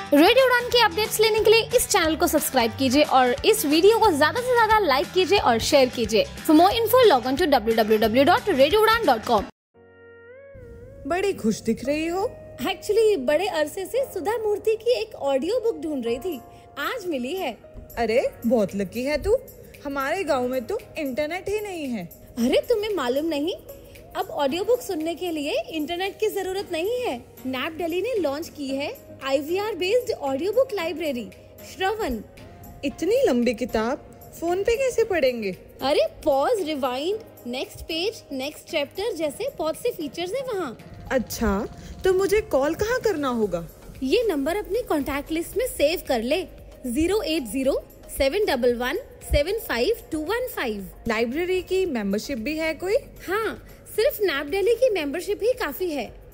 Radio उड़ान की updates लेने के लिए इस चैनल को सब्सक्राइब कीजिए और इस वीडियो को ज्यादा से ज्यादा लाइक कीजिए और शेयर कीजिए। For more info log on to www.radioudan.com। बड़ी खुश दिख रही हो। एक्चुअली बड़े अरसे से सुधा मूर्ति की एक ऑडियो बुक ढूंढ रही थी, आज मिली है। अरे बहुत लकी है तू, हमारे गांव में तो इंटरनेट ही नहीं है। अरे तुम्हें मालूम नहीं, अब ऑडियो बुक सुनने के लिए इंटरनेट की जरूरत नहीं है। नैप दिल्ली ने लॉन्च की है IVR based audio book library Shravan. इतनी लंबी किताब फोन पे कैसे पढ़ेंगे? अरे pause, rewind, next page, next chapter जैसे बहुत से फीचर्स हैं वहाँ। अच्छा, तो मुझे कॉल कहाँ करना होगा? ये नंबर अपनी कॉन्टैक्ट लिस्ट में सेव कर ले, 080-711-75215। लाइब्रेरी की मेंबरशिप भी है कोई? हाँ, सिर्फ नैप दिल्ली की मेंबरशिप ही काफी है।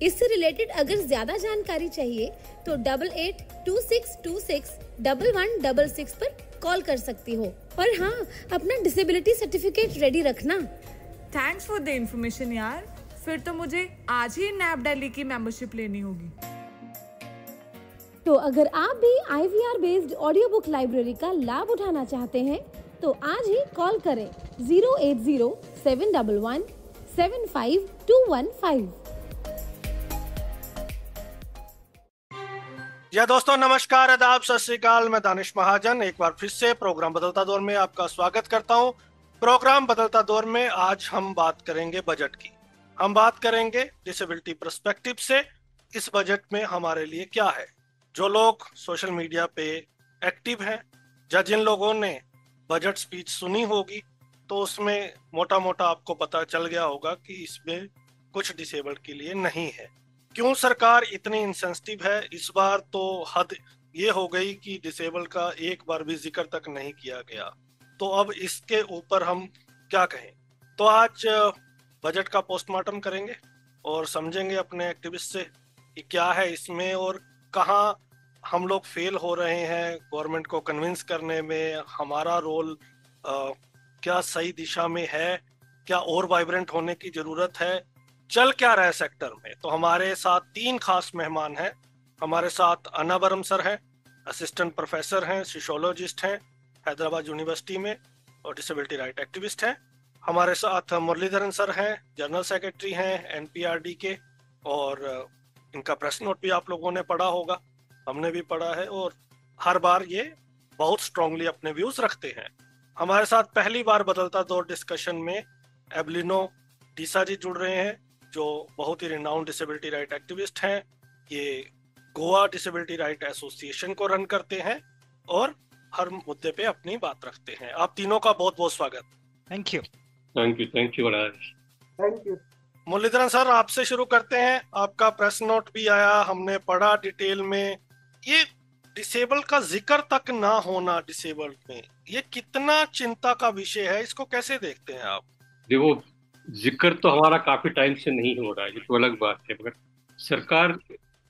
इससे रिलेटेड अगर ज्यादा जानकारी चाहिए तो 8826261166 पर कॉल कर सकती हो। और हाँ, अपना डिसेबिलिटी सर्टिफिकेट रेडी रखना। थैंक्स फॉर द इन्फॉर्मेशन यार, फिर तो मुझे आज ही नैप दिल्ली की मेंबरशिप लेनी होगी। तो अगर आप भी IVR based audio book library का लाभ उठाना चाहते हैं तो आज ही कॉल करें 080-711-75215। या दोस्तों नमस्कार, आदाब, सत श्री अकाल। मैं दानिश महाजन एक बार फिर से प्रोग्राम बदलता दौर में आपका स्वागत करता हूं। प्रोग्राम बदलता दौर में आज हम बात करेंगे बजट की। हम बात करेंगे डिसेबिलिटी पर्सपेक्टिव से इस बजट में हमारे लिए क्या है। जो लोग सोशल मीडिया पे एक्टिव हैं या जिन लोगों ने बजट स्पीच सुनी होगी तो उसमें मोटा मोटा आपको पता चल गया होगा कि इसमें कुछ डिसेबल्ड के लिए नहीं है। क्यों सरकार इतनी इंसेंसिटिव है? इस बार तो हद ये हो गई कि डिसेबल का एक बार भी जिक्र तक नहीं किया गया। तो अब इसके ऊपर हम क्या कहें? तो आज बजट का पोस्टमार्टम करेंगे और समझेंगे अपने एक्टिविस्ट से कि क्या है इसमें और कहाँ हम लोग फेल हो रहे हैं गवर्नमेंट को कन्विंस करने में। हमारा रोल क्या सही दिशा में है, क्या और वाइब्रेंट होने की जरूरत है, चल क्या रहा है सेक्टर में। तो हमारे साथ तीन खास मेहमान हैं। हमारे साथ अन्नावरम सर हैं, असिस्टेंट प्रोफेसर हैं, सोशियोलॉजिस्ट हैं हैदराबाद यूनिवर्सिटी में और डिसेबिलिटी राइट एक्टिविस्ट हैं। हमारे साथ मुरलीधरन सर हैं, जनरल सेक्रेटरी हैं NPRD के, और इनका प्रेस नोट भी आप लोगों ने पढ़ा होगा, हमने भी पढ़ा है और हर बार ये बहुत स्ट्रांगली अपने व्यूज रखते हैं। हमारे साथ पहली बार बदलता दौर डिस्कशन में एबलिनो डीसा जी जुड़ रहे हैं, जो बहुत ही रिनाउंड डिसेबिलिटी राइट एक्टिविस्ट हैं। ये गोवा डिसेबिलिटी राइट एसोसिएशन को रन करते हैं और हर मुद्दे पे अपनी बात रखते हैं। आप तीनों का बहुत बहुत स्वागत। Thank you. Thank you. Muralidharan sir, आपसे शुरू करते हैं। आपका प्रेस नोट भी आया, हमने पढ़ा डिटेल में। ये डिसेबल का जिक्र तक ना होना डिसेबल्ड में, ये कितना चिंता का विषय है? इसको कैसे देखते हैं आप? देखो, जिक्र तो हमारा काफी टाइम से नहीं हो रहा है, ये तो अलग बात है, मगर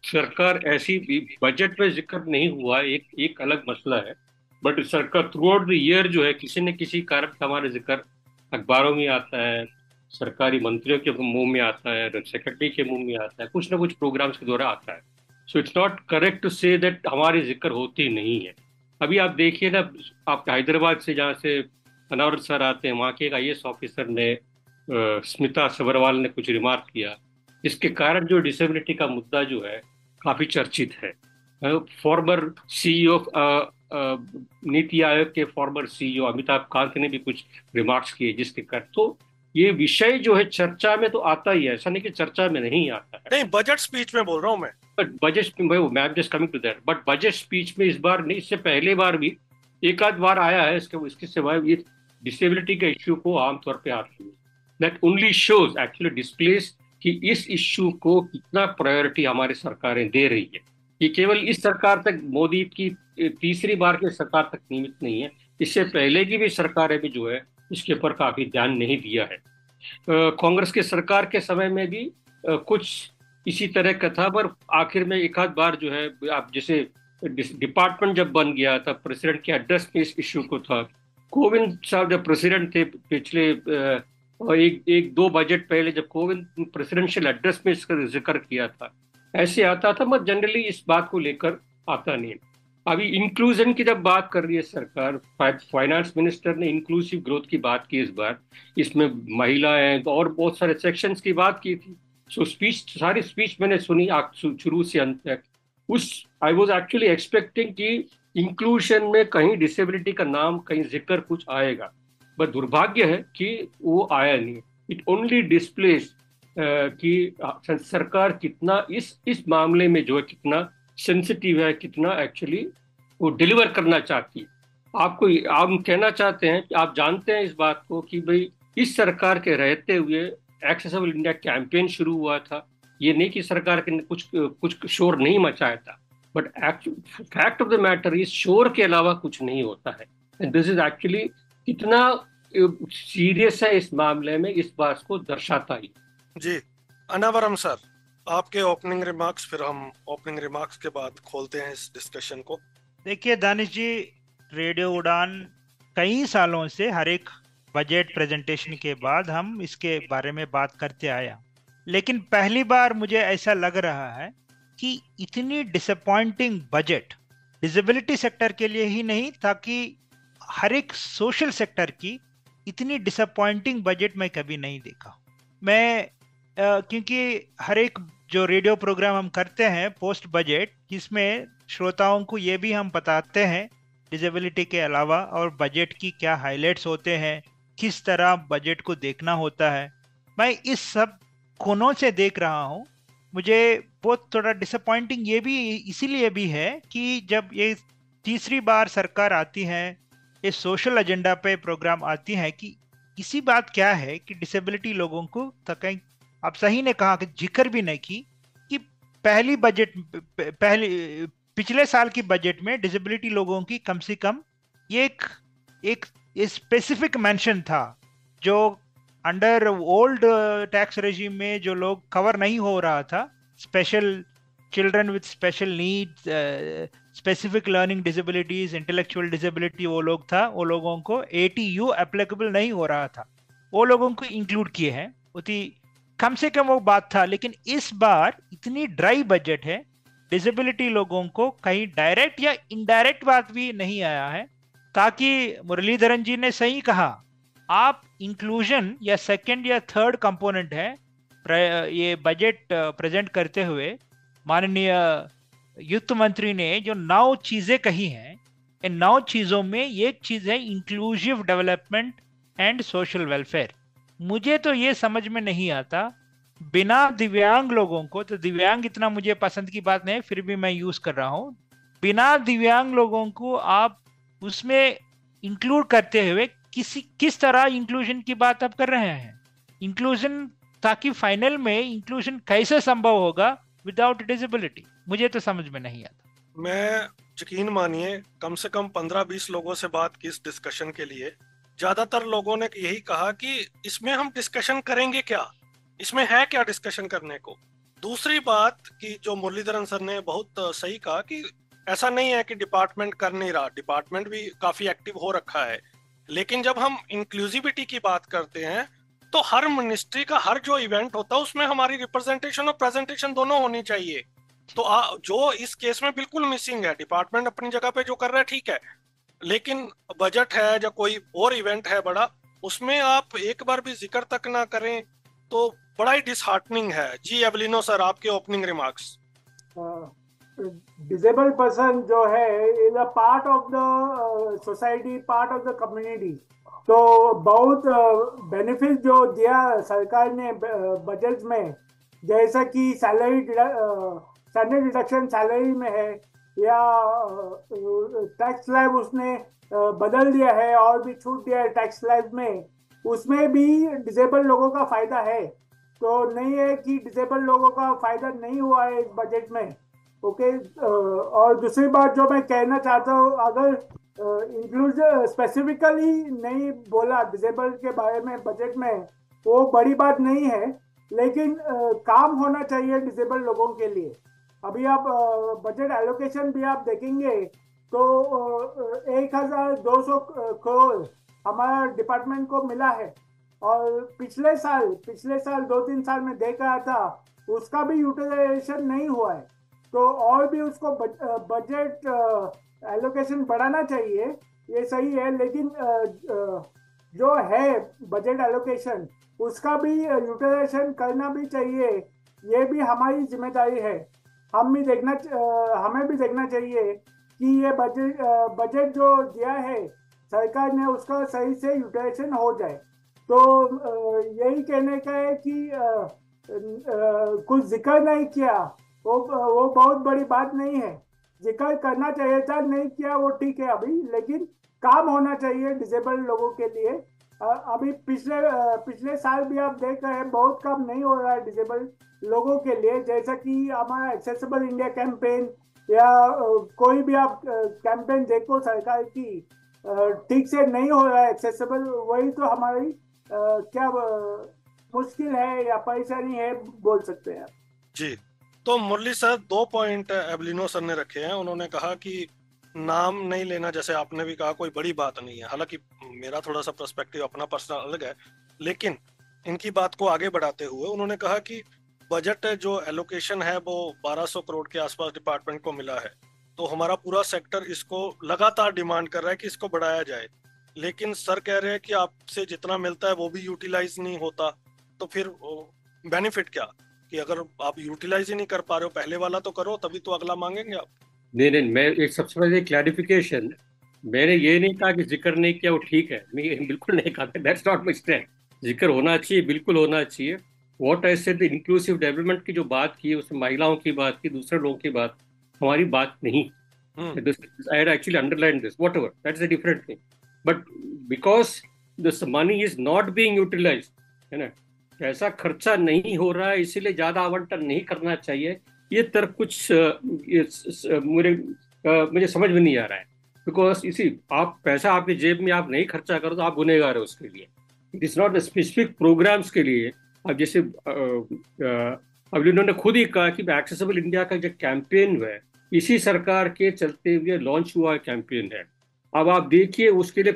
सरकार ऐसी बजट में जिक्र नहीं हुआ, एक अलग मसला है। बट सरकार थ्रू आउट द ईयर जो है किसी न किसी कारण से हमारे जिक्र अखबारों में आता है, सरकारी मंत्रियों के मुंह में आता है, सेक्रेटरी के मुंह में आता है, कुछ ना कुछ प्रोग्राम्स के द्वारा आता है। So it's not correct to say that हमारी जिक्र होती नहीं है। अभी आप देखिए ना, आप हैदराबाद से जहाँ से अनावर सर आते हैं, वहाँ के एक IAS ऑफिसर ने स्मिता सबरवाल ने कुछ रिमार्क किया, जिसके कारण जो डिसेबिलिटी का मुद्दा जो है काफी चर्चित है। फॉर्मर CEO नीति आयोग के फॉर्मर CEO अमिताभ कांत ने भी कुछ रिमार्क्स किए, जिसके कारण तो ये विषय जो है चर्चा में तो आता ही है, ऐसा नहीं कि चर्चा में नहीं आता है। नहीं, बजट स्पीच में बोल रहा हूँ मैं। बट बजट मैं just coming to that, but budget speech में इस बार नहीं, इससे पहले बार भी एक आध बार आया है। इसके सिवाय ये डिसेबिलिटी के इश्यू को आमतौर पर आती है। That only shows, actually displace कि इस इश्यू को कितना प्रायोरिटी हमारी सरकारें दे रही है। ये केवल इस सरकार तक, मोदी की तीसरी बार की सरकार तक सीमित नहीं है, इससे पहले की भी सरकारें भी जो है इसके ऊपर काफी ध्यान नहीं दिया है। कांग्रेस के सरकार के समय में भी कुछ इसी तरह का था, पर आखिर में एक आध बार जो है, आप जैसे डिपार्टमेंट जब बन गया था, प्रेसिडेंट के एड्रेस में इस इश्यू को था। कोविंद साहब जब प्रेसिडेंट थे पिछले एक दो बजट पहले, जब कोविंद प्रेसिडेंशियल एड्रेस में इसका जिक्र किया था, ऐसे आता था, मगर जनरली इस बात को लेकर आता नहीं। अभी इंक्लूजन की जब बात कर रही है सरकार, फाइनेंस मिनिस्टर ने इंक्लूसिव ग्रोथ की बात की इस बार, इसमें महिलाएं और बहुत सारे सेक्शंस की बात की थी। सो स्पीच, सारी स्पीच मैंने सुनी शुरू से अंत तक। उस आई वॉज एक्चुअली एक्सपेक्टिंग कि इंक्लूजन में कहीं डिसेबिलिटी का नाम, कहीं जिक्र कुछ आएगा, बट दुर्भाग्य है कि वो आया नहीं। इट ओनली डिस्प्लेस कि सरकार कितना इस मामले में जो है कितना सेंसिटिव है, कितना एक्चुअली वो डिलीवर करना चाहती है। आपको आप कहना चाहते हैं कि आप जानते हैं इस बात को कि भाई इस सरकार के रहते हुए एक्सेसिबल इंडिया कैंपेन शुरू हुआ था। ये नहीं कि सरकार के कुछ कुछ शोर नहीं मचाया था, but fact of the matter is शोर के अलावा कुछ नहीं होता है। एंड दिस इज एक्चुअली कितना सीरियस है इस मामले में, इस बात को दर्शाता ही। जी अनावरम सर, आपके ओपनिंग रिमार्क्स, फिर हम ओपनिंग रिमार्क्स के बाद खोलते हैं इस डिस्कशन को। देखिए दानिश जी, रेडियो उड़ान कई सालों से हर एक बजट प्रेजेंटेशन के बाद हम इसके बारे में बात करते आया, लेकिन पहली बार मुझे ऐसा लग रहा है कि इतनी डिसअपॉइंटिंग बजट डिसेबिलिटी सेक्टर के लिए ही नहीं, ताकि हर एक सोशल सेक्टर की इतनी डिसअपॉइंटिंग बजट मैं कभी नहीं देखा। मैं क्योंकि हर एक जो रेडियो प्रोग्राम हम करते हैं पोस्ट बजट, इसमें श्रोताओं को ये भी हम बताते हैं डिसेबिलिटी के अलावा और बजट की क्या हाइलाइट्स होते हैं, किस तरह बजट को देखना होता है। मैं इस सब कोनों से देख रहा हूँ। मुझे बहुत थोड़ा डिसअपॉइंटिंग ये भी इसीलिए भी है कि जब ये तीसरी बार सरकार आती है, ये सोशल एजेंडा पे प्रोग्राम आती है, कि इसी बात क्या है कि डिसेबिलिटी लोगों को तक, आप सही ने कहा कि जिक्र भी नहीं की कि पिछले साल की बजट में डिसेबिलिटी लोगों की कम से कम एक स्पेसिफिक मेंशन था, जो अंडर ओल्ड टैक्स रेजिम में जो लोग कवर नहीं हो रहा था, special children with special needs, specific learning disabilities, intellectual disability, वो लोग था, वो लोगों को ATU एप्लीकेबल नहीं हो रहा था, वो लोगों को इंक्लूड किए हैं। कम से कम वो बात था। लेकिन इस बार इतनी ड्राई बजट है, डिसेबिलिटी लोगों को कहीं डायरेक्ट या इनडायरेक्ट बात भी नहीं आया है। ताकि मुरलीधरन जी ने सही कहा, आप इंक्लूजन या सेकंड या थर्ड कंपोनेंट है ये बजट प्रेजेंट करते हुए माननीय वित्त मंत्री ने जो 9 चीजें कही हैं, इन 9 चीजों में एक चीज है inclusive development and social welfare. मुझे तो ये समझ में नहीं आता, बिना दिव्यांग लोगों को, तो दिव्यांग इतना मुझे पसंद की बात नहीं, फिर भी मैं यूज कर रहा हूं, बिना दिव्यांग लोगों को आप उसमें इंक्लूड करते हुए किस तरह इंक्लूजन की बात आप कर रहे हैं? इंक्लूजन, ताकि फाइनल में इंक्लूजन कैसे संभव होगा विदाउट डिसेबिलिटी, मुझे तो समझ में नहीं आता। मैं, यकीन मानिए, कम से कम 15-20 लोगों से बात की इस डिस्कशन के लिए। ज्यादातर लोगों ने यही कहा कि इसमें हम डिस्कशन करेंगे क्या, इसमें है क्या डिस्कशन करने को। दूसरी बात कि जो मुरलीधरन सर ने बहुत सही कहा कि ऐसा नहीं है कि डिपार्टमेंट कर नहीं रहा, डिपार्टमेंट भी काफी एक्टिव हो रखा है, लेकिन जब हम इंक्लूसिविटी की बात करते हैं तो हर मिनिस्ट्री का हर जो इवेंट होता है उसमें हमारी रिप्रेजेंटेशन और प्रेजेंटेशन दोनों होनी चाहिए। तो जो इस केस में बिल्कुल मिसिंग है। डिपार्टमेंट अपनी जगह पे जो कर रहा है ठीक है, लेकिन बजट है या कोई और इवेंट है बड़ा, उसमें आप एक बार भी जिक्र तक ना करें तो बड़ा ही डिसहार्टनिंग है। जी एवलिनो सर, आपके ओपनिंग रिमार्क्स। डिसेबल्ड पर्सन जो है is a part of the society, part of the community. तो बहुत बेनिफिट जो दिया सरकार ने बजट में, जैसा कि सैलरी स्टैंडर्ड डिडक्शन सैलरी में है, या टैक्स स्लैब उसने बदल दिया है और भी छूट दिया है टैक्स स्लैब में, उसमें भी डिसेबल लोगों का फायदा है। तो नहीं है कि डिसेबल लोगों का फायदा नहीं हुआ है इस बजट में। ओके, और दूसरी बात जो मैं कहना चाहता हूँ, अगर इंक्लूजन स्पेसिफिकली नहीं बोला डिसेबल के बारे में बजट में, वो बड़ी बात नहीं है, लेकिन काम होना चाहिए डिसेबल लोगों के लिए। अभी आप बजट एलोकेशन भी आप देखेंगे तो 1200 करोड़ हमारा डिपार्टमेंट को मिला है, और पिछले साल 2-3 साल में देख रहा था उसका भी यूटिलाइजेशन नहीं हुआ है। तो और भी उसको बजट एलोकेशन बढ़ाना चाहिए, ये सही है, लेकिन जो है बजट एलोकेशन उसका भी यूटिलाइजेशन करना भी चाहिए। ये भी हमारी जिम्मेदारी है। हमें भी देखना चाहिए कि ये बजट जो दिया है सरकार ने उसका सही से यूटिलाइजेशन हो जाए। तो यही कहने का है कि कुछ जिक्र नहीं किया वो बहुत बड़ी बात नहीं है। जिक्र करना चाहिए था, नहीं किया वो ठीक है अभी, लेकिन काम होना चाहिए डिसेबल्ड लोगों के लिए। अभी पिछले साल भी आप देख रहे हैं बहुत काम नहीं हो रहा है डिसेबल्ड लोगों के लिए, जैसा कि हमारा एक्सेसिबल इंडिया कैंपेन या कोई भी आप कैंपेन देखो सरकार की, ठीक से नहीं हो रहा है एक्सेसिबल। वही तो हमारी क्या मुश्किल है या परेशानी है बोल सकते हैं जी। तो मुरली सर, 2 पॉइंट एबलिनो सर ने रखे हैं। उन्होंने कहा कि नाम नहीं लेना, जैसे आपने भी कहा, कोई बड़ी बात नहीं है। हालांकि मेरा थोड़ा सा पर्सपेक्टिव अपना पर्सनल अलग है, लेकिन इनकी बात को आगे बढ़ाते हुए उन्होंने कहा कि बजट जो एलोकेशन है वो 1200 करोड़ के आसपास डिपार्टमेंट को मिला है, तो हमारा पूरा सेक्टर इसको लगातार डिमांड कर रहा है कि इसको बढ़ाया जाए। लेकिन सर कह रहे हैं कि आपसे जितना मिलता है वो भी यूटिलाइज नहीं होता, तो फिर बेनिफिट क्या? कि अगर आप यूटिलाइज ही नहीं कर पा रहे हो, पहले वाला तो करो, तभी तो अगला मांगेंगे आप। नहीं, मैं एक सबसे पहले क्लैरिफिकेशन, मैंने ये नहीं कहा कि जिक्र नहीं किया वो ठीक है, मैं बिल्कुल नहीं कहा, दैट्स नॉट माय स्टैंड। जिक्र होना चाहिए, बिल्कुल होना चाहिए। What I said, inclusive development की जो बात की, उसमें महिलाओं की बात की, दूसरे लोगों की बात, हमारी बात नहीं। I had actually underlined this, whatever, that's a different thing. But because this money is not being utilized, है ना, ऐसा खर्चा नहीं हो रहा है, इसीलिए ज्यादा आवंटन नहीं करना चाहिए, ये तर्क कुछ मुझे समझ में नहीं आ रहा है। बिकॉज इसी आप पैसा आपकी जेब में आप नहीं खर्चा करो तो आप गुनहगार हो उसके लिए। It is not specific programmes के लिए। अब जैसे अब इन्होंने खुद ही कहा कि एक्सेसिबल इंडिया का जो कैंपेन है इसी सरकार के चलते हुए लॉन्च हुआ कैंपेन है। अब आप देखिए, उसके लिए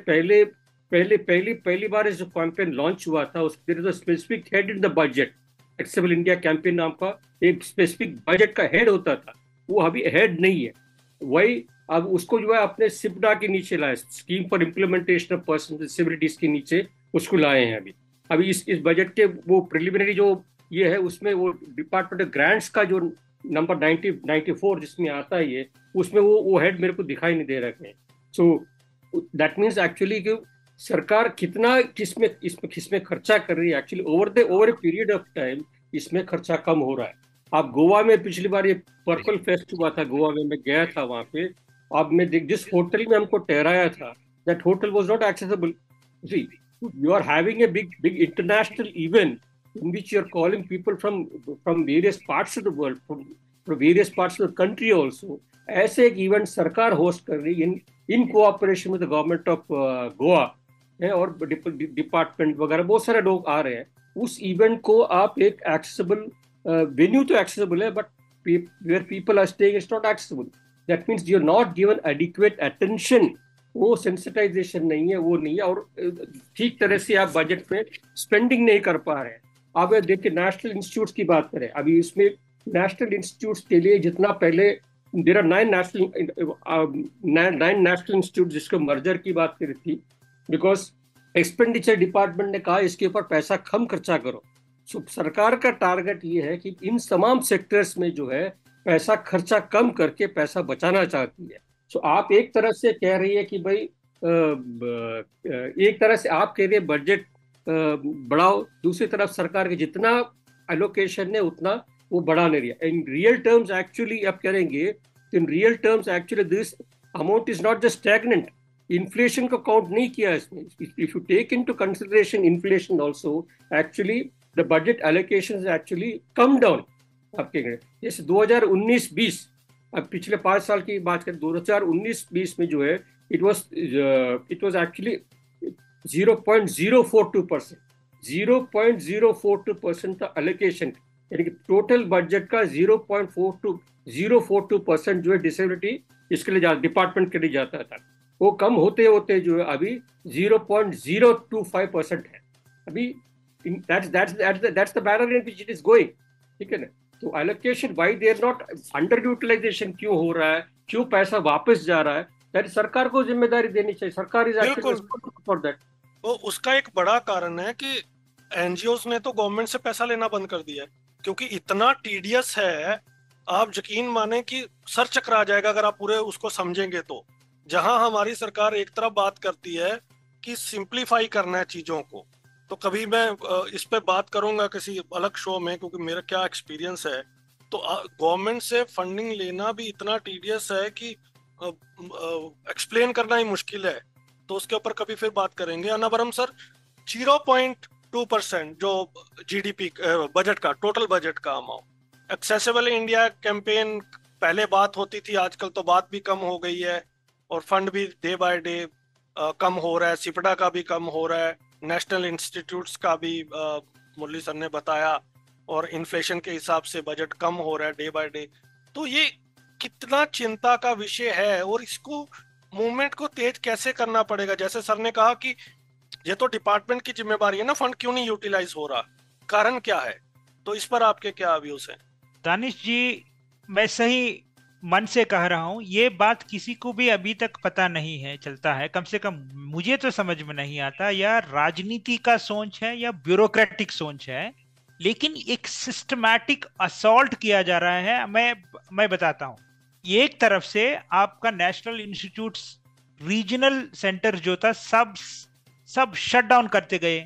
पहली बार जो कैंपेन लॉन्च हुआ था उसके specific head in the budget, accessible India campaign नाम का एक स्पेसिफिक बजट का हेड होता था, वो अभी हेड नहीं है। वही अब उसको जो है अपने सिप्डा के नीचे लाए, scheme for implementation of person with disabilities के नीचे उसको लाए हैं। अभी इस बजट के वो प्रिलिमिनरी जो ये है उसमें वो डिपार्टमेंट ऑफ ग्रांट्स का जो नंबर 94 जिसमें आता है ये, उसमें वो हेड मेरे को दिखाई नहीं दे रहे हैं। सो दैट मीन्स एक्चुअली कि सरकार कितना किसमें खर्चा कर रही है, actually over a period of time इसमें खर्चा कम हो रहा है। आप गोवा में पिछली बार ये पर्पल फेस्ट हुआ था, गोवा में मैं गया था, वहां पे अब मैं जिस होटल में हमको ठहराया था, that hotel was not accessible. See, you are having a big international event in which you are calling people from various parts of the world, from various parts of the country also. ऐसे एक event सरकार host कर रही है in cooperation with the government of Goa है, और department वगैरह बहुत सारे लोग आ रहे हैं। उस इवेंट को आप एक एक्सेसिबल वेन्यू तो एक्सेसिबल है, but where people are staying it's not accessible. That means you are not given adequate attention. वो सेंसिटाइजेशन नहीं है, वो नहीं है, और ठीक तरह से आप बजट में स्पेंडिंग नहीं कर पा रहे हैं। आप देखिए नेशनल इंस्टीट्यूट्स की बात करें, अभी इसमें नेशनल इंस्टीट्यूट्स के लिए जितना पहले देयर आर 9 नेशनल इंस्टीट्यूट जिसको मर्जर की बात करी थी, बिकॉज एक्सपेंडिचर डिपार्टमेंट ने कहा इसके ऊपर पैसा कम खर्चा करो। सो सरकार का टारगेट ये है कि इन तमाम सेक्टर्स में जो है पैसा खर्चा कम करके पैसा बचाना चाहती है। सो आप एक तरह से कह रही है कि भाई एक तरह से आप कह रही है बजट बढ़ाओ, दूसरी तरफ सरकार के जितना एलोकेशन है उतना वो बढ़ा नहीं रही है। इन रियल टर्म्स एक्चुअली आप करेंगे तो in real terms actually this amount is not just stagnant. Inflation को काउंट नहीं किया इसमें। If you take into consideration inflation also, actually the budget allocation actually come down. आप कह रहे जैसे 2019-20, अब पिछले 5 साल की बात करें, 2019-20 में जो है इट वाज एक्चुअली 0.042%, 0.042% का एलोकेशन, यानी कि टोटल बजट का 0.042% जो है डिसेबिलिटी इसके लिए डिपार्टमेंट के लिए जाता था। वो कम होते होते जो है अभी 0.025% है। अभी that's the manner in which it is going. ठीक है ना। तो allocation why there not, under utilisation क्यों हो रहा है, क्यों पैसा वापस जा रहा है, दैट सरकार को जिम्मेदारी देनी चाहिए। सरकार is actually responsible for that. तो उसका एक बड़ा कारण है कि एनजीओस ने तो गवर्नमेंट से पैसा लेना बंद कर दिया है, क्योंकि इतना टीडियस है। आप यकीन माने कि सर चकरा जाएगा अगर आप पूरे उसको समझेंगे तो। जहां हमारी सरकार एक तरफ बात करती है कि सिंप्लीफाई करना है चीजों को, तो कभी मैं इस पे बात करूंगा किसी अलग शो में, क्योंकि मेरा क्या एक्सपीरियंस है। तो गवर्नमेंट से फंडिंग लेना भी इतना टीडियस है कि एक्सप्लेन करना ही मुश्किल है। तो उसके ऊपर कभी फिर बात करेंगे। अनावरम सर, 0.2% जो जीडीपी बजट का, टोटल बजट का अमाउंट, एक्सेसिबल इंडिया कैंपेन पहले बात होती थी, आजकल तो बात भी कम हो गई है और फंड भी डे बाय डे कम हो रहा है। सिपडा का भी कम हो रहा है, नेशनल इंस्टीट्यूट्स का भी मुरली सर ने बताया, और इन्फ्लेशन के हिसाब से बजट कम हो रहा है डे बाय डे। तो ये कितना चिंता का विषय है, और इसको मूवमेंट को तेज कैसे करना पड़ेगा। जैसे सर ने कहा कि ये तो डिपार्टमेंट की जिम्मेदारी है ना, फंड क्यों नहीं यूटिलाइज हो रहा, कारण क्या है। तो इस पर आपके क्या व्यूज हैं? दानिश जी, मैं सही मन से कह रहा हूं, ये बात किसी को भी अभी तक पता नहीं है, चलता है, कम से कम मुझे तो समझ में नहीं आता, या राजनीति का सोच है या ब्यूरोक्रेटिक सोच है, लेकिन एक सिस्टमैटिक असॉल्ट किया जा रहा है। मैं बताता हूं। एक तरफ से आपका नेशनल इंस्टीट्यूट, रीजनल सेंटर जो था, सब शट डाउन करते गए।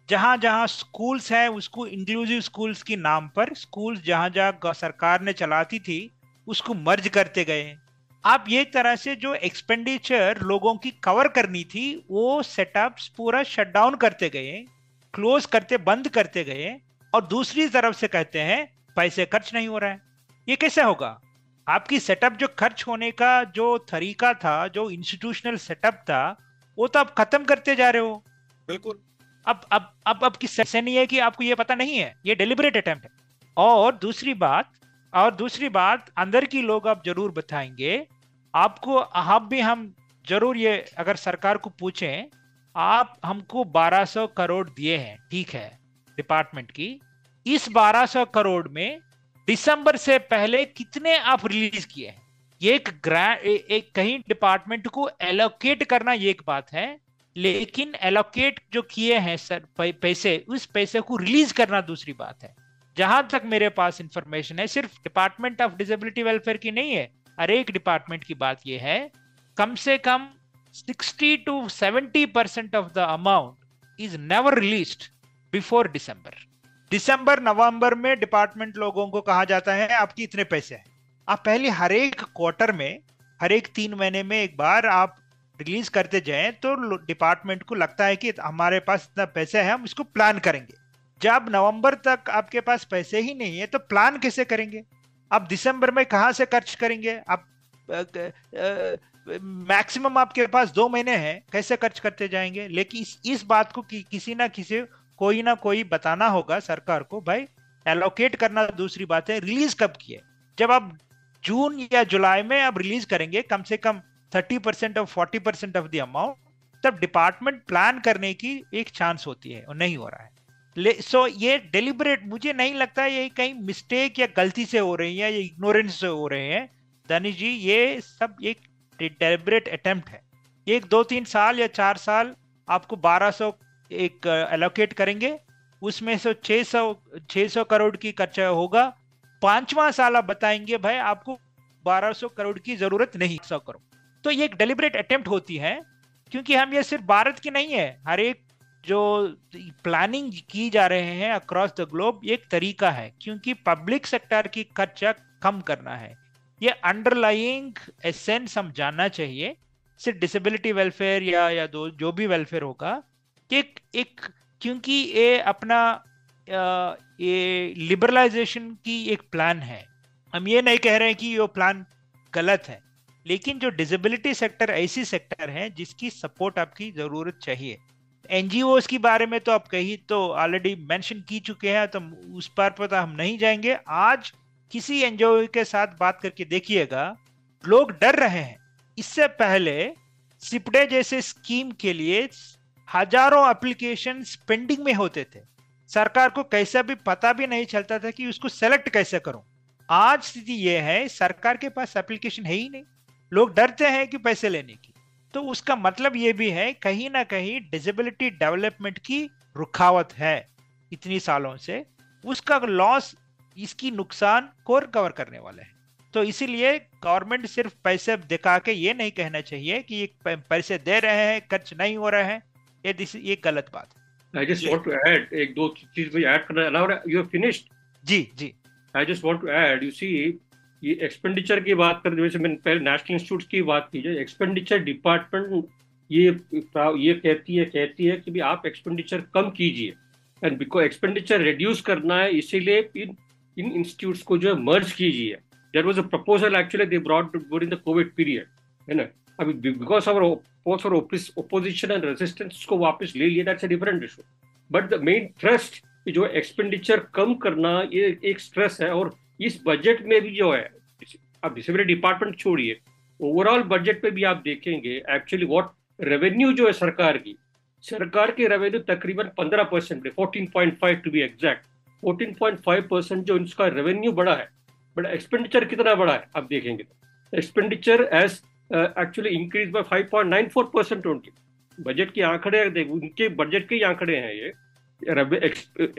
जहां जहां स्कूल्स हैं उसको इंक्लूसिव स्कूल्स के नाम पर, स्कूल्स जहां जहां सरकार ने चलाती थी उसको मर्ज करते गए। आप ये तरह से जो एक्सपेंडिचर लोगों की कवर करनी थी वो सेटअप्स पूरा शट डाउन करते गए, क्लोज करते, बंद करते गए, और दूसरी तरफ से कहते हैं पैसे खर्च नहीं हो रहा है। ये कैसे होगा? आपकी सेटअप जो खर्च होने का जो तरीका था, जो इंस्टीट्यूशनल सेटअप था, वो तो आप खत्म करते जा रहे हो। बिल्कुल। अब किस ऐसे नहीं है कि आपको ये पता नहीं है, ये डेलिबरेट अटेम्प्ट है। और दूसरी बात अंदर की लोग आप जरूर बताएंगे आपको। आप भी हम जरूर, ये अगर सरकार को पूछें, आप हमको 1200 करोड़ दिए हैं, ठीक है, डिपार्टमेंट की। इस 1200 करोड़ में दिसंबर से पहले कितने आप रिलीज किए हैं? एक कहीं डिपार्टमेंट को एलोकेट करना ये एक बात है, लेकिन एलोकेट जो किए हैं सर पैसे, उस पैसे को रिलीज करना दूसरी बात है। जहां तक मेरे पास इंफॉर्मेशन है, सिर्फ डिपार्टमेंट ऑफ डिसेबिलिटी वेलफेयर की नहीं है, हर एक डिपार्टमेंट की बात यह है, कम से कम 60 to 70% of the amount is never released before December November में डिपार्टमेंट लोगों को कहा जाता है आपकी इतने पैसे हैं। आप पहले हर एक क्वार्टर में, हर एक 3 महीने में एक बार आप रिलीज करते जाएं, तो डिपार्टमेंट को लगता है कि हमारे पास इतना पैसे है, हम इसको प्लान करेंगे। जब नवंबर तक आपके पास पैसे ही नहीं है तो प्लान कैसे करेंगे? आप दिसंबर में कहां से खर्च करेंगे? आप मैक्सिमम आपके पास 2 महीने हैं, कैसे खर्च करते जाएंगे? लेकिन इस बात को किसी ना किसी, कोई ना कोई बताना होगा सरकार को, भाई एलोकेट करना दूसरी बात है, रिलीज कब किए। जब आप जून या जुलाई में आप रिलीज करेंगे कम से कम 30% और 40% ऑफ द अमाउंट, तब डिपार्टमेंट प्लान करने की एक चांस होती है, और नहीं हो रहा है। सो ये डेलिबरेट, मुझे नहीं लगता ये कहीं मिस्टेक या गलती से हो रही है या इग्नोरेंस से हो रहे हैं दानिश जी। ये सब एक डेलिबरेट अटेम्प्ट है। 1, 2, 3 साल या 4 साल आपको 1200 एक एलोकेट करेंगे, उसमें से 600 करोड़ की खर्चा होगा। 5वां साल आप बताएंगे भाई आपको 1200 करोड़ की जरूरत नहीं, 100 करोड़। तो ये एक डेलिबरेट अटेम्प्ट होती है, क्योंकि हम ये सिर्फ भारत की नहीं है, हर एक जो प्लानिंग की जा रहे हैं अक्रॉस द ग्लोब, एक तरीका है, क्योंकि पब्लिक सेक्टर की खर्चा कम करना है। ये अंडरलाइंग एसेंस हम जानना चाहिए। सिर्फ डिसेबिलिटी वेलफेयर या जो भी वेलफेयर होगा, एक क्योंकि ये अपना ये लिबरलाइजेशन की एक प्लान है। हम ये नहीं कह रहे हैं कि ये प्लान गलत है, लेकिन जो डिसेबिलिटी सेक्टर ऐसी सेक्टर है जिसकी सपोर्ट आपकी जरूरत चाहिए। एनजीओ के बारे में तो आप कहीं तो ऑलरेडी मेंशन की चुके हैं, तो उस पर तो हम नहीं जाएंगे। आज किसी एनजीओ के साथ बात करके देखिएगा, लोग डर रहे हैं। इससे पहले सिपडे जैसे स्कीम के लिए हजारों एप्लीकेशन पेंडिंग में होते थे, सरकार को कैसा भी पता भी नहीं चलता था कि उसको सेलेक्ट कैसे करूं। आज स्थिति यह है, सरकार के पास एप्लीकेशन है ही नहीं, लोग डरते हैं कि पैसे लेने की। तो उसका मतलब यह भी है कहीं ना कहीं डिसेबिलिटी डेवलपमेंट की रुकावट है इतनी सालों से, उसका लॉस, इसकी नुकसान कौन कवर करने वाला है। तो इसीलिए गवर्नमेंट सिर्फ पैसे दिखा के ये नहीं कहना चाहिए कि ये पैसे दे रहे हैं, खर्च नहीं हो रहा है, ये गलत बात है। I just want to add एक दो चीज में ऐड करना अलाउ। You have finished? जी जी। I just want to add, you see, ये एक्सपेंडिचर की बात करते वैसे मैंने पहले नेशनल इंस्टीट्यूट की बात की, जो एक्सपेंडिचर डिपार्टमेंट ये कहती है कि भी आप एक्सपेंडिचर कम कीजिए, एंड बिकॉज एक्सपेंडिचर रिड्यूस करना है, इसीलिए इन इंस्टीट्यूट्स को जो है मर्ज कीजिए। There was a proposal actually they brought during the Covid period, है ना। अभी because of opposition and resistance उसको वापस ले लिया, that's a different issue. But the main thrust जो एक्सपेंडिचर कम करना, ये एक स्ट्रेस है। और इस बजट में भी जो है, अब डिसेबिलिटी डिपार्टमेंट छोड़िए, ओवरऑल बजट में भी आप देखेंगे एक्चुअली व्हाट रेवेन्यू जो है सरकार के रेवेन्यू तकरीबन 15%, 14.5 टू बी एग्जैक्ट, 14.5% जो इसका रेवेन्यू बढ़ा है। बट एक्सपेंडिचर कितना बढ़ा है आप देखेंगे तो expenditure as actually increase by 5.94% only. Budget के आंकड़े उनके बजट के ही आंकड़े हैं ये।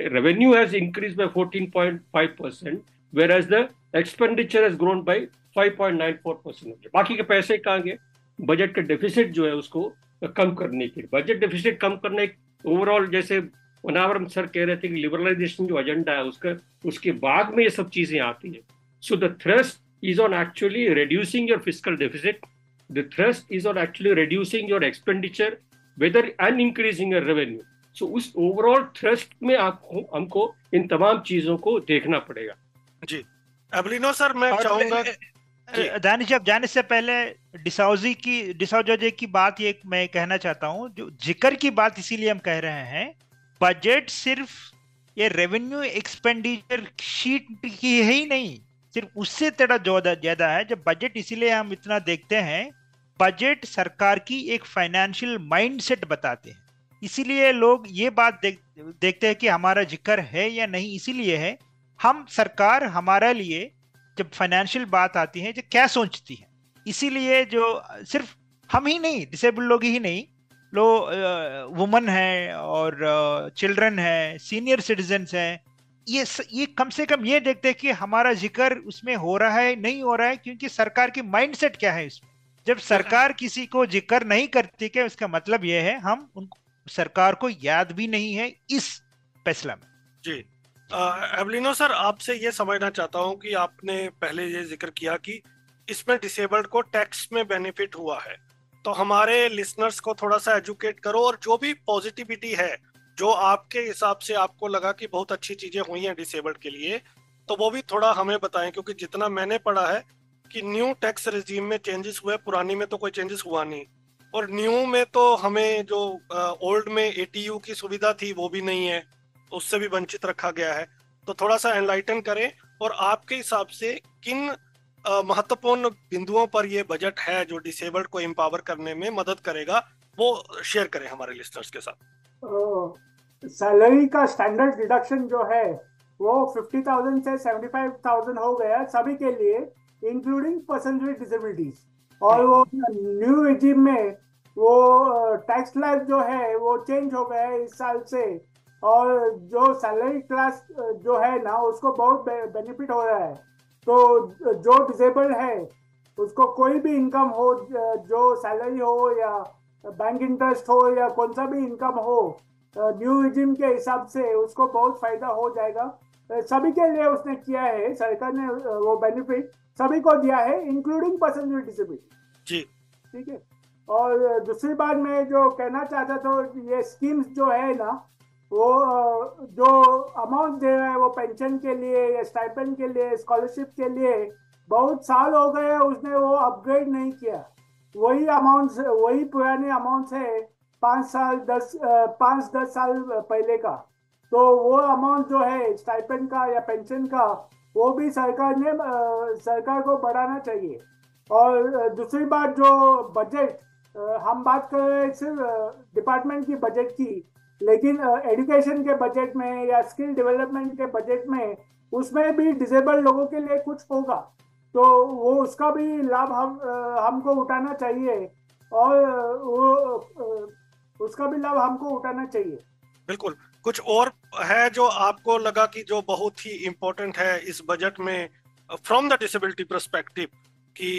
revenue has increased by 14.5%, whereas the expenditure has grown by 5.94%. बाकी के पैसे कहाँ गए? बजट का डेफिसिट जो है उसको कम करने के लिए, बजट डेफिसिट कम करने ओवरऑल, जैसे वनावरम सर कह रहे थे कि लिबरलाइजेशन जो एजेंडा है उसके बाद में ये सब चीजें आती है। So the thrust is on actually reducing your fiscal deficit, the thrust is on actually reducing your expenditure whether and increasing your revenue. So उस ओवरऑल थ्रस्ट में हमको इन तमाम चीजों को देखना पड़ेगा। जी एबलिनो सर, मैं चाहूंगा दानिश अब जाने से पहले डिसाउजा जी की बात ये मैं कहना चाहता हूँ, जो जिक्र की बात इसीलिए हम कह रहे हैं, बजट सिर्फ ये रेवेन्यू एक्सपेंडिचर शीट की है ही नहीं, सिर्फ उससे थोड़ा ज्यादा है। जब बजट इसीलिए हम इतना देखते हैं, बजट सरकार की एक फाइनेंशियल माइंडसेट बताते हैं। इसीलिए लोग ये बात देखते हैं कि हमारा जिक्र है या नहीं, इसीलिए है हम सरकार हमारे लिए जब फाइनेंशियल बात आती है जो क्या सोचती है। इसीलिए जो सिर्फ हम ही नहीं, डिसेबल्ड लोग ही नहीं, वुमन है और चिल्ड्रन है, सीनियर सिटीजन्स हैं, ये कम से कम ये देखते हैं कि हमारा जिक्र उसमें हो रहा है नहीं हो रहा है, क्योंकि सरकार की माइंडसेट क्या है इसमें। जब सरकार किसी को जिक्र नहीं करती क्या, उसका मतलब ये है हम उनको, सरकार को याद भी नहीं है इस फैसला में। जी एबलिनो सर, आपसे ये समझना चाहता हूँ कि आपने पहले ये जिक्र किया कि इसमें डिसेबल्ड को टैक्स में बेनिफिट हुआ है, तो हमारे लिसनर्स को थोड़ा सा एजुकेट करो, और जो भी पॉजिटिविटी है जो आपके हिसाब से आपको लगा कि बहुत अच्छी चीजें हुई हैं डिसेबल्ड के लिए, तो वो भी थोड़ा हमें बताएं। क्योंकि जितना मैंने पढ़ा है कि न्यू टैक्स रेजिम में चेंजेस हुए, पुरानी में तो कोई चेंजेस हुआ नहीं, और न्यू में तो हमें जो ओल्ड में एटीयू की सुविधा थी वो भी नहीं है, उससे भी वंचित रखा गया है। तो थोड़ा सा एनलाइटन करें, और आपके हिसाब से किन महत्वपूर्ण बिंदुओं पर ये बजट है जो डिसेबल्ड को एम्पावर करने में मदद करेगा, वो शेयर करें हमारे लिस्टर्स के साथ। सैलरी का स्टैंडर्ड डिडक्शन जो है वो 50,000 से 75,000 हो गया सभी के लिए, इंक्लूडिंग पर्सन विद डिसेबिलिटीज। और वो न्यू रेजिम में वो टैक्स स्लैब जो है वो चेंज हो गया है इस साल से, और जो सैलरी क्लास जो है ना उसको बहुत बेनिफिट हो रहा है। तो जो डिसेबल्ड है उसको कोई भी इनकम हो, जो सैलरी हो या बैंक इंटरेस्ट हो या कौन सा भी इनकम हो, न्यू रेजिम के हिसाब से उसको बहुत फायदा हो जाएगा। सभी के लिए उसने किया है, सरकार ने वो बेनिफिट सभी को दिया है, इंक्लूडिंग पर्सन विद डिसेबिलिटी। जी ठीक है। और दूसरी बात मैं जो कहना चाहता था, ये स्कीम्स जो है ना, वो जो अमाउंट दे रहा है वो पेंशन के लिए या स्टाइपेंड के लिए, स्कॉलरशिप के लिए, बहुत साल हो गए उसने वो अपग्रेड नहीं किया। वही अमाउंट, वही पुराने अमाउंट है 5-10 साल पहले का। तो वो अमाउंट जो है स्टाइपेंड का या पेंशन का, वो भी सरकार को बढ़ाना चाहिए। और दूसरी बात, जो बजट हम बात कर रहे हैं सिर्फ डिपार्टमेंट की बजट की, लेकिन एजुकेशन के बजट में या स्किल डेवलपमेंट के बजट में उसमें भी डिसेबल्ड लोगों के लिए कुछ होगा, तो वो उसका भी लाभ हमको उठाना चाहिए, और वो उसका भी लाभ हमको उठाना चाहिए। बिल्कुल। कुछ और है जो आपको लगा कि जो बहुत ही इम्पोर्टेंट है इस बजट में फ्रॉम द डिसेबिलिटी पर्सपेक्टिव, कि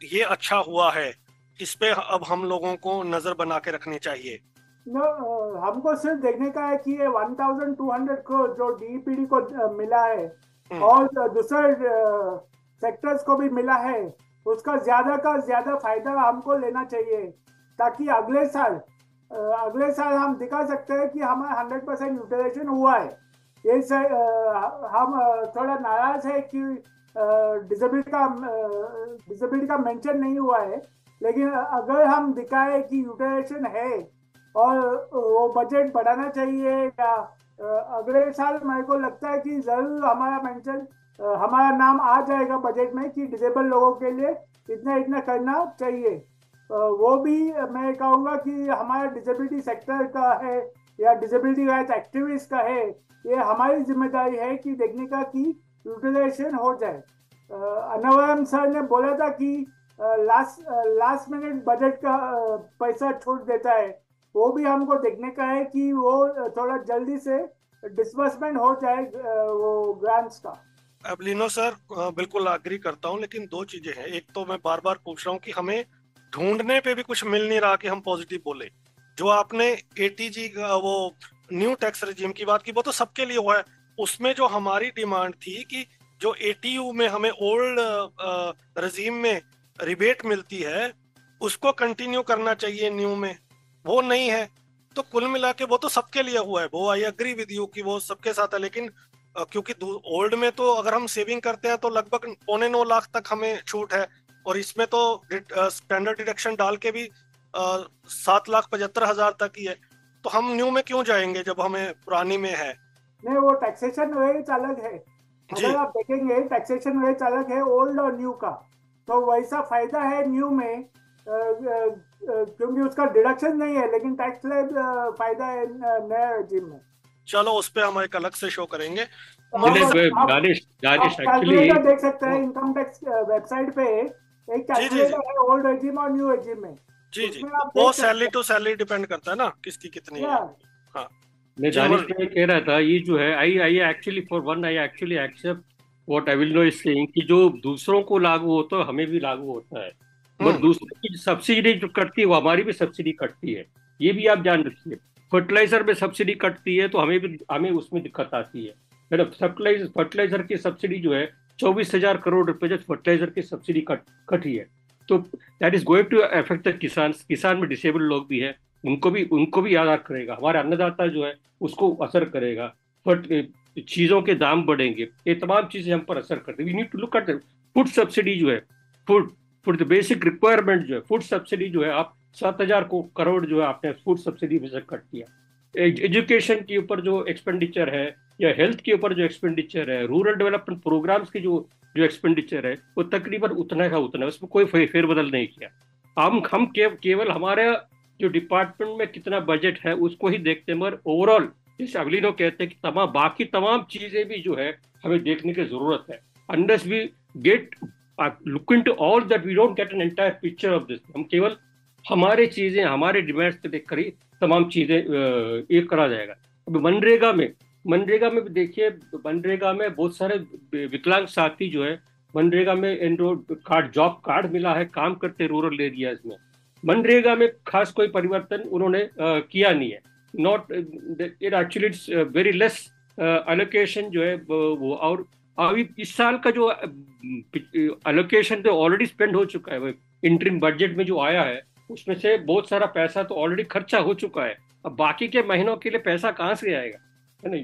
ये अच्छा हुआ है, इस पे अब हम लोगों को नजर बना के रखनी चाहिए? हमको सिर्फ देखने का है कि ये 1200 करोड़ जो डीईपीडी को मिला है और दूसरे सेक्टर्स को भी मिला है, उसका ज्यादा का ज्यादा फायदा हमको लेना चाहिए, ताकि अगले साल हम दिखा सकते हैं कि हमारा 100% यूटिलाइजेशन हुआ है। ये हम थोड़ा नाराज है कि डिसेबिलिटी का मेंशन नहीं हुआ है, लेकिन अगर हम दिखाए कि यूटिलाइजेशन है और वो बजट बढ़ाना चाहिए, या अगले साल मेरे को लगता है कि जरूर हमारा नाम आ जाएगा बजट में कि डिसेबल लोगों के लिए इतना इतना करना चाहिए। वो भी मैं कहूँगा कि हमारा डिसेबिलिटी सेक्टर का है या डिसेबिलिटी राइट्स एक्टिविस्ट का है, ये हमारी जिम्मेदारी है कि देखने का कि यूटिलाइजेशन हो जाए। अनवरम सर ने बोला था कि लास्ट मिनट बजट का पैसा छूट देता है, वो भी हमको देखने का है कि वो थोड़ा जल्दी से डिस्बर्समेंट हो जाए वो ग्रांट्स का। अब लीनो सर बिल्कुल अग्री करता हूँ, लेकिन दो चीजें हैं। एक तो मैं बार बार पूछ रहा हूँ कि हमें ढूंढने पे भी कुछ मिल नहीं रहा कि हम पॉजिटिव बोले। जो आपने एटीजी का वो न्यू टैक्स रेजिम की बात की, वो तो सबके लिए हुआ है। उसमें जो हमारी डिमांड थी कि जो एटीयू में हमें ओल्ड रेजिम में रिबेट मिलती है उसको कंटिन्यू करना चाहिए न्यू में, वो नहीं है। तो कुल मिला के वो तो सबके लिए हुआ है, वो आई एग्री विद यू कि वो सबके साथ है। लेकिन क्योंकि ओल्ड में तो अगर हम सेविंग करते हैं तो लगभग 8.25 लाख तक हमें छूट है, और इसमें तो स्टैंडर्ड डिडक्शन डाल के भी 7,75,000 तक ही है। तो हम न्यू में क्यों जाएंगे जब हमें पुरानी में है? नहीं, वो टैक्सेशन रेट अलग है। अगर आप देखेंगे टैक्सेशन रेट अलग है ओल्ड और न्यू का, तो वैसा फायदा है न्यू में क्योंकि उसका डिडक्शन नहीं है, लेकिन टैक्स स्लैब फायदा है नया रेजिम में। चलो उस पे हम एक अलग से शो करेंगे। कैलकुलेटर देख सकते हैं इनकम टैक्स वेबसाइट पे, एक कैलकुलेटर है ओल्ड रेजिम और न्यू रेजिम में। जी जी, वो सैलरी टू सैलरी डिपेंड करता है ना, किसकी कितनी है। हाँ, मैं दानिश में कह रहा था ये जो है I actually for one I actually accept what Avelino is saying कि जो दूसरों को लागू होता है हमें भी लागू होता है, बट दूसरों की सब्सिडी जो कटती है वो हमारी भी सब्सिडी कटती है, ये भी आप जान रखिए। फर्टिलाइजर में सब्सिडी कटती है तो हमें उसमें दिक्कत आती है। मतलब फर्टिलाइजर की सब्सिडी जो है 24,000 करोड़ रुपए जो फर्टिलाइजर की सब्सिडी कटी है, तो that is going to affect the किसान में डिसेबल्ड लोग भी है, उनको भी याद करेगा। हमारे अन्नदाता जो है उसको असर करेगा, चीजों के दाम बढ़ेंगे, ये तमाम चीजें हम पर असर करती है। We need to look at food subsidy जो है, फूड द बेसिक रिक्वायरमेंट जो है, फूड सब्सिडी जो है आप 7,000 करोड़ जो है आपने फूड सब्सिडी में से कट दिया। एजुकेशन के ऊपर जो एक्सपेंडिचर है या हेल्थ के ऊपर जो एक्सपेंडिचर है, रूरल डेवलपमेंट प्रोग्राम्स की जो एक्सपेंडिचर है वो तकरीबन उतना का उतना है, उसमें कोई फेरबदल नहीं किया। हम केवल हमारे जो डिपार्टमेंट में कितना बजट है उसको ही देखते हैं, मगर ओवरऑल जैसे अगली लोग कहते हैं कि बाकी तमाम चीजें भी जो है हमें देखने की जरूरत है। Unless we get look into all that we don't get an entire picture of this. हम केवल हमारे चीजें हमारे डिमांड्स को देख कर ही तमाम चीजें ये करा जाएगा। अब मनरेगा में भी देखिए, मनरेगा में बहुत सारे विकलांग साथी जो है मनरेगा में एनरोल कार्ड, जॉब कार्ड मिला है, काम करते रूरल एरियाज में। मनरेगा में खास कोई परिवर्तन उन्होंने किया नहीं है। Not it actually it's very less allocation जो है वो, और अभी इस साल का जो एलोकेशन तो ऑलरेडी स्पेंड हो चुका है। इंटरिम बजट में जो आया है उसमें से बहुत सारा पैसा तो ऑलरेडी खर्चा हो चुका है, अब बाकी के महीनों के लिए पैसा कहाँ से आएगा, है ना।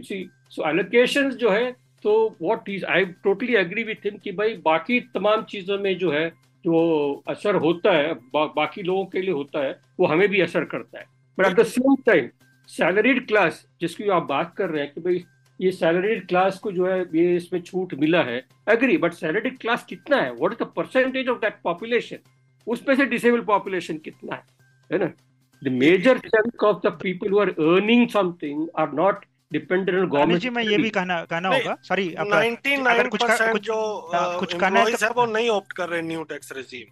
सो एलोकेशंस जो है, तो what is I totally agree with him कि भाई बाकी तमाम चीजों में जो है जो असर होता है बाकी लोगों के लिए होता है वो हमें भी असर करता है। But at the same time salaried class जिसकी आप बात कर रहे हैं कि भाई ये सैलरीड क्लास को जो है ये इसमें छूट मिला है, एग्री, बट सैलरीड क्लास कितना है, what is the percentage of that population, उसमें से डिसेबल पॉपुलेशन कितना है ना। The major chunk of the people who are earning something are not dependent on government. जी मैं ये भी कहना होगा, सॉरी, 99% जो कुछ कहना है एम्प्लॉइज है वो नहीं ऑप्ट कर रहे न्यू टैक्स रेजिम।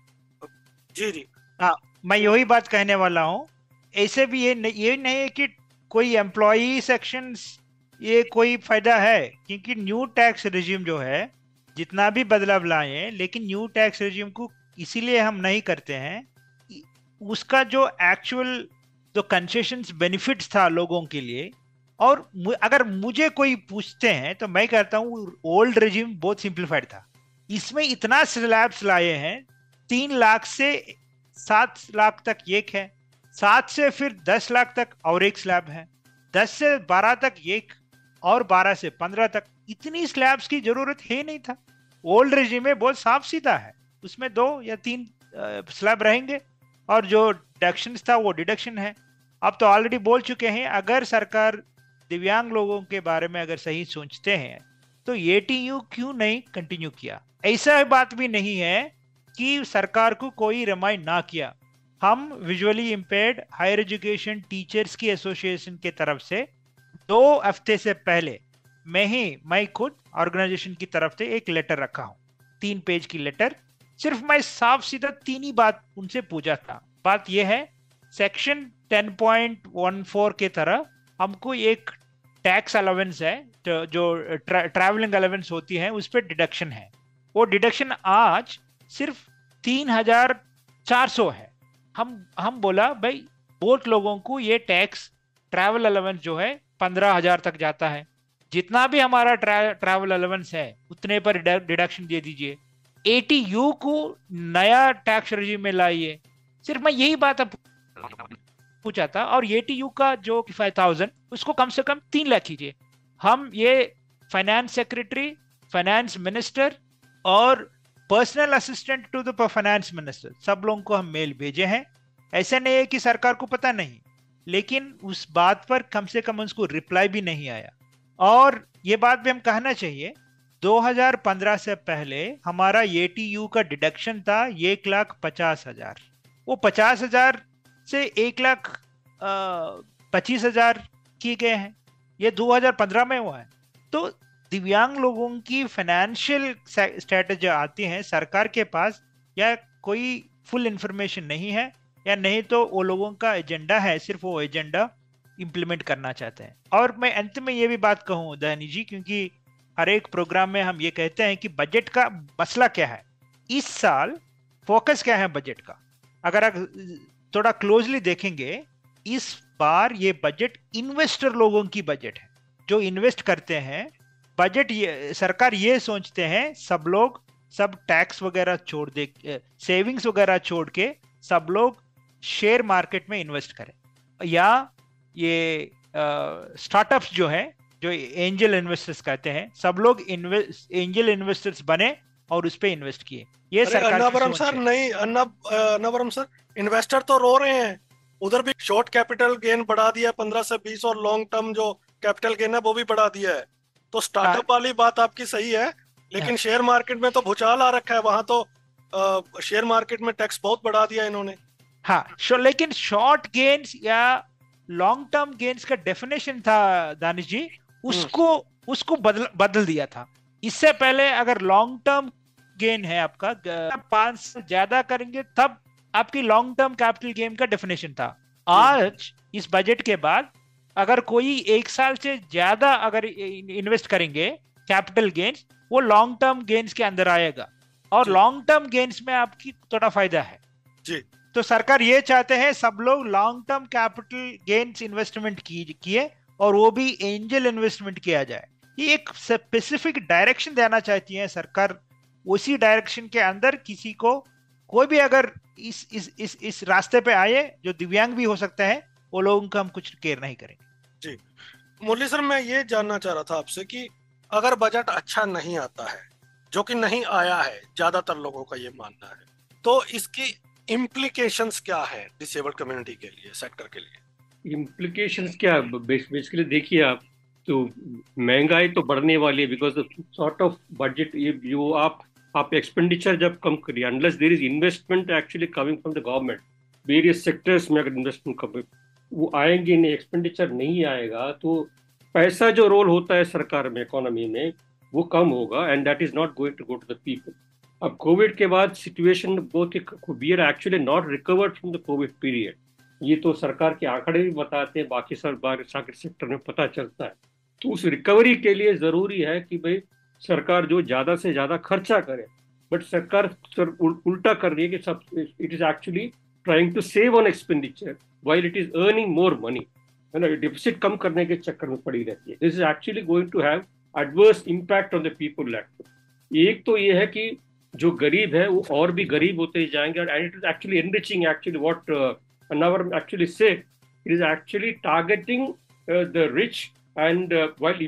जी हाँ, मैं यही बात कहने वाला हूँ। ऐसे भी ये नहीं है कि कोई एम्प्लॉई सेक्शंस ये कोई फायदा है, क्योंकि न्यू टैक्स रेजिम जो है जितना भी बदलाव लाए, लेकिन न्यू टैक्स रेजिम को इसीलिए हम नहीं करते हैं, उसका जो एक्चुअल जो कंसेशंस बेनिफिट्स था लोगों के लिए, और अगर मुझे कोई पूछते हैं तो मैं कहता हूँ ओल्ड रेजिम बहुत सिंप्लीफाइड था। इसमें इतना स्लैब्स लाए हैं, 3 लाख से 7 लाख तक एक है, 7 से फिर 10 लाख तक और एक स्लैब है, 10 से 12 तक एक, और 12 से 15 तक। इतनी स्लैब्स की जरूरत है नहीं था। ओल्ड रेजिम में बहुत साफ सीधा है, उसमें 2 या 3 स्लैब रहेंगे, और जो डिडक्शन था वो डिडक्शन है। अब तो ऑलरेडी बोल चुके हैं, अगर सरकार दिव्यांग लोगों के बारे में अगर सही सोचते हैं तो एटीयू क्यों नहीं कंटिन्यू किया। ऐसा बात भी नहीं है कि सरकार को कोई रिमाई ना किया। हम visually impaired higher education teachers की एसोसिएशन के तरफ से 2 हफ्ते से पहले मैं खुद ऑर्गेनाइजेशन की तरफ से एक लेटर रखा हूँ, 3 पेज की लेटर। सिर्फ मैं साफ सीधा 3 ही बात उनसे पूछा था। बात यह है, सेक्शन 10.14 के तरह हमको एक टैक्स अलावेंस है, जो ट्रैवलिंग अलावेंस होती है, उस पर डिडक्शन है। वो डिडक्शन आज सिर्फ 3,400 है। हम बोला भाई बहुत लोगों को ये टैक्स ट्रैवल अलावेंस जो है 15,000 तक जाता है, जितना भी हमारा ट्रैवल अलावेंस है उतने पर डिडक्शन दे दीजिए। एटीयू को नया टैक्स रेजिम में लाइए। सिर्फ मैं यही बात पूछा था। और एटीयू का जो 5,000 उसको कम से कम 3 लाख कीजिए। हम ये फाइनेंस सेक्रेटरी, फाइनेंस मिनिस्टर और personal assistant to the finance minister सब लोगों को हम मेल भेजे हैं। ऐसा नहीं है कि सरकार को पता नहीं, लेकिन उस बात पर कम से कम उसको रिप्लाई भी नहीं आया। और ये बात भी हम कहना चाहिए, 2015 से पहले हमारा एटीयू का डिडक्शन था 1,50,000। वो 50,000 से 1,25,000 किए गए हैं। ये 2015 में हुआ है। तो दिव्यांग लोगों की फाइनेंशियल स्ट्रेटेजी आती है सरकार के पास, या कोई फुल इंफॉर्मेशन नहीं है, या नहीं तो वो लोगों का एजेंडा है, सिर्फ वो एजेंडा इंप्लीमेंट करना चाहते हैं। और मैं अंत में ये भी बात कहूँ दहनी जी, क्योंकि हर एक प्रोग्राम में हम ये कहते हैं कि बजट का मसला क्या है, इस साल फोकस क्या है बजट का। अगर आप थोड़ा क्लोजली देखेंगे, इस बार ये बजट इन्वेस्टर लोगों की बजट है, जो इन्वेस्ट करते हैं। बजट सरकार ये सोचते हैं सब लोग सब टैक्स वगैरह छोड़ दे, सेविंग्स वगैरह छोड़ के सब लोग शेयर मार्केट में इन्वेस्ट करें, या ये स्टार्टअप्स जो है, जो एंजल इन्वेस्टर्स कहते हैं, सब लोग एंजल इन्वेस्टर्स बने और उस पे इन्वेस्ट किए। ये सरकार अन्नावरम सर नहीं, अन्नावरम सर, इन्वेस्टर तो रो रहे हैं। उधर भी शॉर्ट कैपिटल गेन बढ़ा दिया 15 से 20, और लॉन्ग टर्म जो कैपिटल गेन है वो भी बढ़ा दिया है। तो स्टार्टअप वाली बात आपकी सही है, लेकिन शेयर मार्केट में तो भूचाल आ रखा है। वहां तो शेयर मार्केट में टैक्स बहुत बढ़ा दिया इन्होंने। हाँ, लेकिन शॉर्ट गेन्स या लॉन्ग टर्म गेन्स का डेफिनेशन था दानिश जी, उसको बदल दिया था। इससे पहले अगर लॉन्ग टर्म गेन है आपका 5 से ज्यादा करेंगे तब आपकी लॉन्ग टर्म कैपिटल गेन का डेफिनेशन था। आज इस बजट के बाद अगर कोई 1 साल से ज्यादा अगर इन्वेस्ट करेंगे कैपिटल गेन्स, वो लॉन्ग टर्म गेन्स के अंदर आएगा, और लॉन्ग टर्म गेन्स में आपकी थोड़ा फायदा है जी। तो सरकार ये चाहते हैं सब लोग long term capital gains investment किए, और वो भी एंजल इन्वेस्टमेंट किया जाए। ये एक स्पेसिफिक डायरेक्शन देना चाहती है सरकार। उसी डायरेक्शन के अंदर किसी को कोई भी अगर इस रास्ते पे आए जो दिव्यांग भी हो सकता है, वो लोगों का हम कुछ केयर नहीं करेंगे। जी मुरली सर, मैं ये जानना चाह रहा था आपसे कि अगर बजट अच्छा नहीं आता है, जो कि नहीं आया है, ज्यादातर लोगों का ये मानना है, तो इसकी इम्प्लीकेशंस क्या है डिसेबल्ड कम्युनिटी के लिए, सेक्टर के लिए? इम्प्लीकेशंस क्या, बेसिकली देखिए आप, तो महंगाई तो बढ़ने वाली है, बिकॉज सॉर्ट ऑफ बजट ये आप एक्सपेंडिचर जब कम करिए, unless there is investment actually coming from the government, various sectors में अगर इन्वेस्टमेंट कर वो आएंगे नहीं, एक्सपेंडिचर नहीं आएगा, तो पैसा जो रोल होता है सरकार में, इकोनॉमी में, वो कम होगा, and that is not going to go to the people. अब कोविड के बाद सिचुएशन बहुत ही, we are actually not recovered from the Covid period. ये तो सरकार के आंकड़े भी बताते हैं, बाकी सेक्टर में पता चलता है। तो उस रिकवरी के लिए जरूरी है कि भाई सरकार जो ज्यादा से ज्यादा खर्चा करे, बट सरकार उल्टा कर रही है कि सब it is actually trying to save on expenditure while it is earning more money, है ना, डिफिसिट कम करने के चक्कर में पड़ी रहती है। This is actually going to have adverse impact on the people. एक तो ये है कि जो गरीब है वो और भी गरीब होते जाएंगे, and it is actually enriching, actually what Anwar actually said, it is actually targeting the rich and while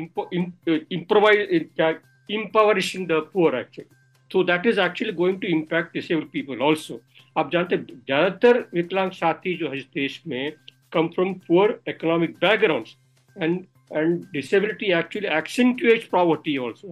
impoverishing the poor actually. So that is actually going to impact disabled people also. आप जानते हैं ज्यादातर विकलांग साथी जो है इस देश में come from poor economic backgrounds, and disability actually accentuates poverty also.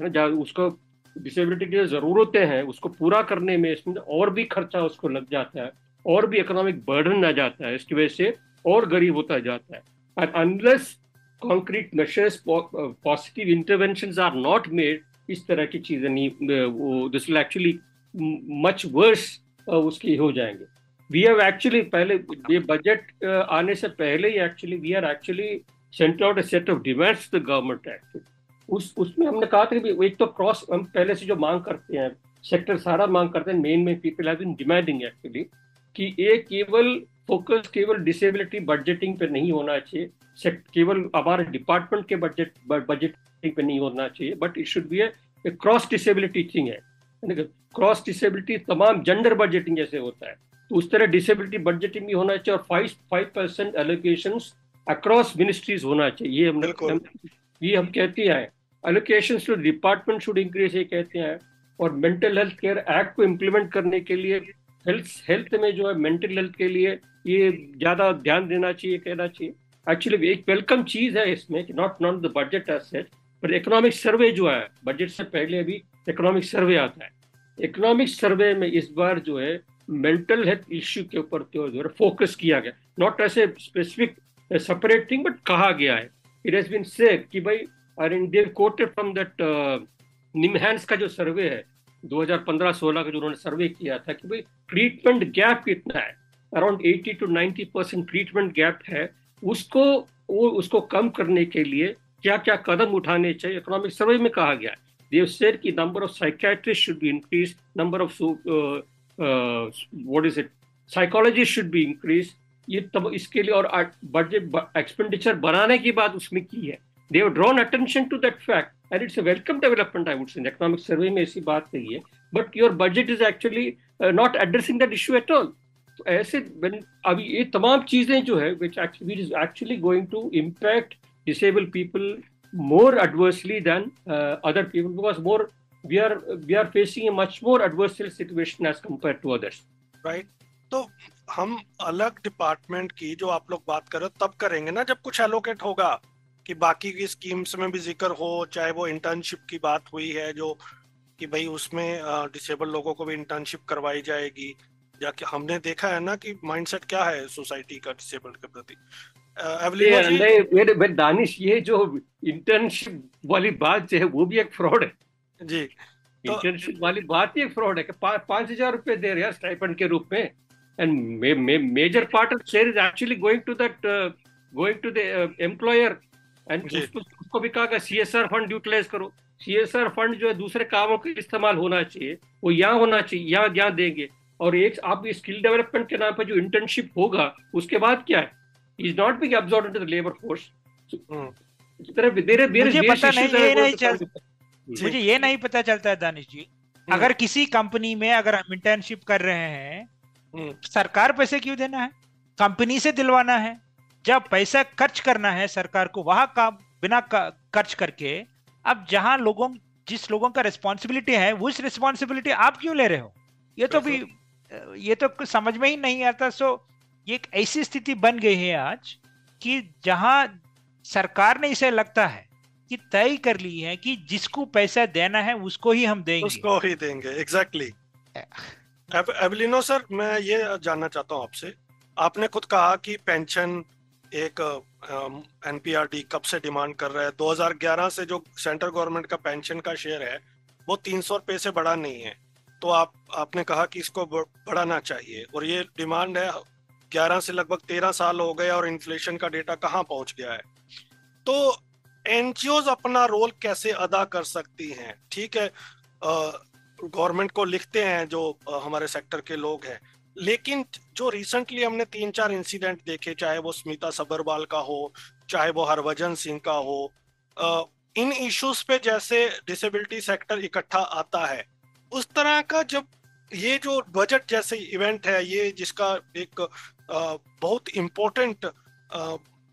उसको डिसेबिलिटी की जो जरूरतें हैं उसको पूरा करने में इसमें और भी खर्चा उसको लग जाता है, और भी इकोनॉमिक बर्डन आ जाता है, इसकी वजह से और गरीब होता जाता है। And unless concrete measures, positive interventions are not made, इस तरह की चीजें नहीं, this will actually much worse उसकी हो जाएंगे। वी हैव एक्चुअली पहले ये बजट आने से पहले ही actually we are actually sent out a set of demands to the government actually. उसमें हमने कहा था कि एक तो क्रॉस, हम पहले से जो मांग करते हैं, सेक्टर सारा मांग करते हैं, main people have been demanding actually कि एक केवल फोकस केवल डिसेबिलिटी बजटिंग पे नहीं होना चाहिए, केवल हमारे डिपार्टमेंट के बजटिंग पे नहीं होना चाहिए, but it should be A cross disability thing है। क्रॉस डिसेबिलिटी तमाम जेंडर बजटिंग जैसे होता है, तो उस तरह डिसेबिलिटी बजटिंग भी होना चाहिए, और 5% एलोकेशंस अक्रॉस मिनिस्ट्रीज होना चाहिए। ये हम कहते हैं allocations to department should increase, ये कहते हैं। और मेंटल हेल्थ केयर एक्ट को इम्प्लीमेंट करने के लिए हेल्थ में जो है मेंटल हेल्थ के लिए ये ज्यादा ध्यान देना चाहिए, कहना चाहिए। एक्चुअली एक वेलकम चीज है इसमें कि not the budget as such, पर इकोनॉमिक सर्वे जो है, बजट से पहले अभी इकोनॉमिक सर्वे आता है। इकोनॉमिक सर्वे में इस बार जो है मेंटल हेल्थ इश्यू के ऊपर जो है फोकस किया गया, not as a specific separate thing, but कहा गया है। इट हैज बीन सेड कि भाई, they quoted from that NIMHANS का जो सर्वे है 2015-16 का जो उन्होंने सर्वे किया था कि भाई ट्रीटमेंट गैप कितना है, अराउंड 80 to 90% ट्रीटमेंट गैप है, उसको कम करने के लिए क्या क्या कदम उठाने चाहिए, इकोनॉमिक सर्वे में कहा गया है। They have said कि number of psychiatrist should be increase, number of psychologist should be increase. ये तब इसके लिए और बजट एक्सपेंडिचर बनाने की बात उसमें की है। They have drawn attention to that fact, and it's a welcome development, I would say. Economic survey में ऐसी बात नहीं है, but your budget is actually not addressing that issue at all. तो ऐसे अभी ये तमाम चीजें जो है which is actually going to impact disabled people more adversely than other people, because we are facing a much more adverse situation as compared to others. Right. तो हम अलग डिपार्टमेंट की जो आप लोग बात कर रहे हो तब करेंगे ना जब कुछ एलोकेट होगा, कि बाकी की स्कीम्स में भी जिक्र हो, चाहे वो इंटर्नशिप की बात हुई है जो कि भाई उसमें डिसेबल लोगों को भी इंटर्नशिप करवाई जाएगी, जाके हमने देखा है ना कि माइंडसेट क्या है सोसाइटी का डिसेबल्ड के प्रति। दानिश, ये जो इंटर्नशिप वाली बात जो है वो भी एक फ्रॉड है जी। इंटर्नशिप वाली बात ही एक फ्रॉड है कि 5,000 रुपए दे रहे हैं स्टाइपेंड के रूप में, and major part of share is actually going to the employer, and उसको भी कहा CSR फंड यूटिलाइज करो। CSR फंड जो है दूसरे कामों के इस्तेमाल होना चाहिए, वो यहाँ होना चाहिए, यहाँ देंगे। और एक आप स्किल डेवलपमेंट के नाम पर जो इंटर्नशिप होगा उसके बाद क्या है, is not being absorbed into the labour force. मुझे ये नहीं पता चलता है दानिश जी, अगर किसी कंपनी में अगर हम इंटर्नशिप कर रहे हैं, सरकार पैसे क्यों देना है, कंपनी से दिलवाना है। जब पैसा खर्च करना है सरकार को वहां का बिना खर्च करके, अब जहां जिस लोगों का रिस्पॉन्सिबिलिटी है उस रिस्पॉन्सिबिलिटी आप क्यों ले रहे हो, ये तो समझ में ही नहीं आता। सो ये एक ऐसी स्थिति बन गई है आज कि जहां सरकार ने इसे लगता है कि तय कर ली है कि जिसको पैसा देना है उसको ही हम देंगे। एग्जैक्टली। एवेलिनो सर, मैं ये जानना चाहता हूँ आपसे, आपने खुद कहा कि पेंशन एक एनपीआरडी कब से डिमांड कर रहा है। 2011 से जो सेंट्रल गवर्नमेंट का पेंशन का शेयर है वो 300 रुपये से बढ़ा नहीं है, तो आपने कहा कि इसको बढ़ाना चाहिए, और ये डिमांड है 11 से लगभग 13 साल हो गए, और इन्फ्लेशन का डेटा कहाँ पहुंच गया है। तो एनजीओज अपना रोल कैसे अदा कर सकती हैं? ठीक है, गवर्नमेंट को लिखते हैं जो हमारे सेक्टर के लोग हैं, लेकिन जो रिसेंटली हमने 3-4 इंसिडेंट देखे, चाहे वो स्मिता सबरवाल का हो, चाहे वो हरभजन सिंह का हो, इन इश्यूज पे जैसे डिसेबिलिटी सेक्टर इकट्ठा आता है, उस तरह का जब ये जो बजट जैसे इवेंट है, ये जिसका एक बहुत इम्पोर्टेंट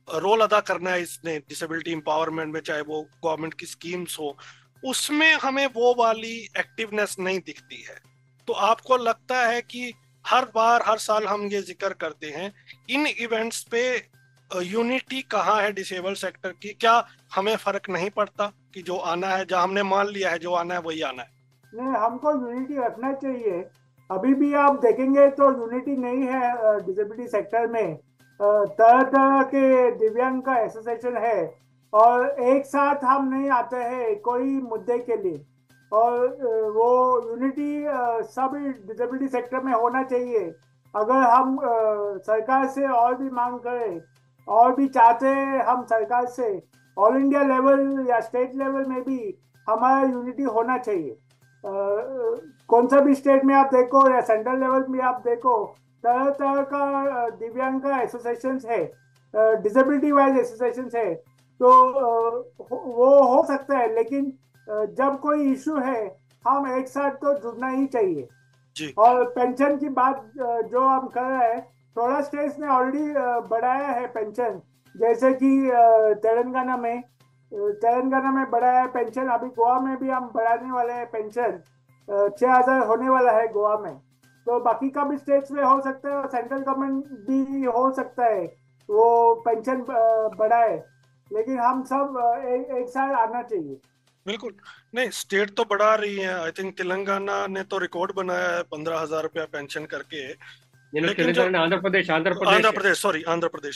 रोल अदा करना है इसने डिसेबिलिटी एम्पावरमेंट में, चाहे वो गवर्नमेंट की स्कीम्स हो, उसमें हमें वो वाली एक्टिवनेस नहीं दिखती है। तो आपको लगता है कि हर बार हर साल हम ये जिक्र करते हैं, इन इवेंट्स पे यूनिटी कहाँ है डिसेबल सेक्टर की? क्या हमें फर्क नहीं पड़ता कि जो आना है, जहाँ हमने मान लिया है जो आना है वही आना है? नहीं, हमको यूनिटी रखना चाहिए। अभी भी आप देखेंगे तो यूनिटी नहीं है डिसेबिलिटी सेक्टर में। तरह तरह के दिव्यांग का एसोसिएशन है और एक साथ हम नहीं आते हैं कोई मुद्दे के लिए, और वो यूनिटी सब डिसेबिलिटी सेक्टर में होना चाहिए। अगर हम सरकार से और भी मांग करें और भी चाहते हैं हम सरकार से, ऑल इंडिया लेवल या स्टेट लेवल में भी हमारा यूनिटी होना चाहिए। कौन सा भी स्टेट में आप देखो या सेंट्रल लेवल में आप देखो, तरह तरह का दिव्यांग का एसोसिएशन है, डिसेबिलिटी वाइज एसोसिएशन है, तो वो हो सकता है, लेकिन जब कोई इशू है हम एक साथ तो जुड़ना ही चाहिए जी। और पेंशन की बात जो हम कर रहे हैं, थोड़ा स्टेट्स ने ऑलरेडी बढ़ाया है पेंशन, जैसे कि तेलंगाना में बढ़ाया है पेंशन। अभी गोवा में भी हम बढ़ाने वाले हैं पेंशन, 6,000 होने वाला है गोवा में। तो बाकी का भी स्टेट्स में हो सकता है और सेंट्रल गवर्नमेंट भी हो सकता है वो पेंशन बढ़ाए, लेकिन हम सब एक साथ आना चाहिए। बिल्कुल नहीं, स्टेट तो बढ़ा रही है। आई थिंक तेलंगाना ने तो रिकॉर्ड बनाया है 15,000 रुपया पेंशन करके। लेकिन जो आंध्र प्रदेश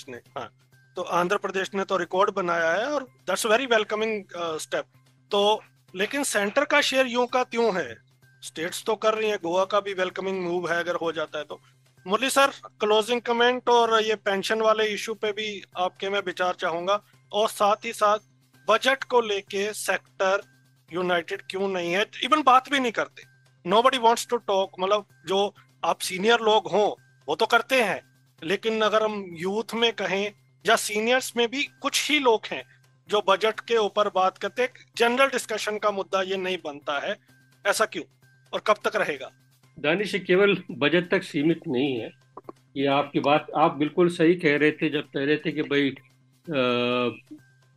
ने, हाँ, तो आंध्र प्रदेश ने तो रिकॉर्ड बनाया है और दैट्स वेरी वेलकमिंग स्टेप। तो लेकिन सेंटर का शेयर यूं का त्यों है? स्टेट्स तो कर रही हैं, गोवा का भी वेलकमिंग मूव है अगर हो जाता है तो। मुरली सर, क्लोजिंग कमेंट और ये पेंशन वाले इशू पे भी आपके मैं विचार चाहूंगा, और साथ ही साथ बजट को लेके सेक्टर यूनाइटेड क्यों नहीं है? इवन बात भी नहीं करते, नोबडी वांट्स टू टॉक। मतलब जो आप सीनियर लोग हों वो तो करते हैं, लेकिन अगर हम यूथ में कहें या सीनियर्स में भी कुछ ही लोग हैं जो बजट के ऊपर बात करते हैं। जनरल डिस्कशन का मुद्दा ये नहीं बनता है, ऐसा क्यों और कब तक रहेगा? दानिश, केवल बजट तक सीमित नहीं है ये। आपकी बात आप बिल्कुल सही कह रहे थे जब कह रहे थे कि भाई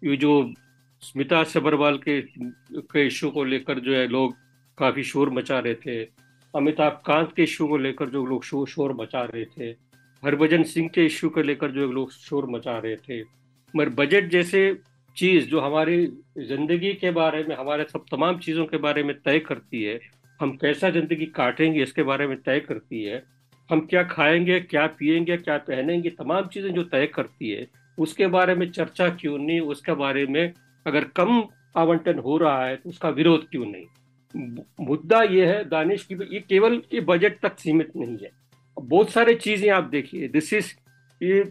ये जो स्मिता सबरवाल के इशू को लेकर जो है लोग काफ़ी शोर मचा रहे थे, अमिताभ कांत के इशू को लेकर जो लोग शोर मचा रहे थे, हरभजन सिंह के इशू को लेकर जो लोग शोर मचा रहे थे, मगर बजट जैसे चीज़ जो हमारी ज़िंदगी के बारे में, हमारे सब तमाम चीज़ों के बारे में तय करती है, हम कैसा ज़िंदगी काटेंगे इसके बारे में तय करती है, हम क्या खाएंगे, क्या पिएंगे, क्या पहनेंगे, तमाम चीज़ें जो तय करती है, उसके बारे में चर्चा क्यों नहीं? उसके बारे में अगर कम आवंटन हो रहा है तो उसका विरोध क्यों नहीं? मुद्दा ये है दानिश की, ये केवल ये बजट तक सीमित नहीं है। बहुत सारे चीज़ें आप देखिए, दिस इज ये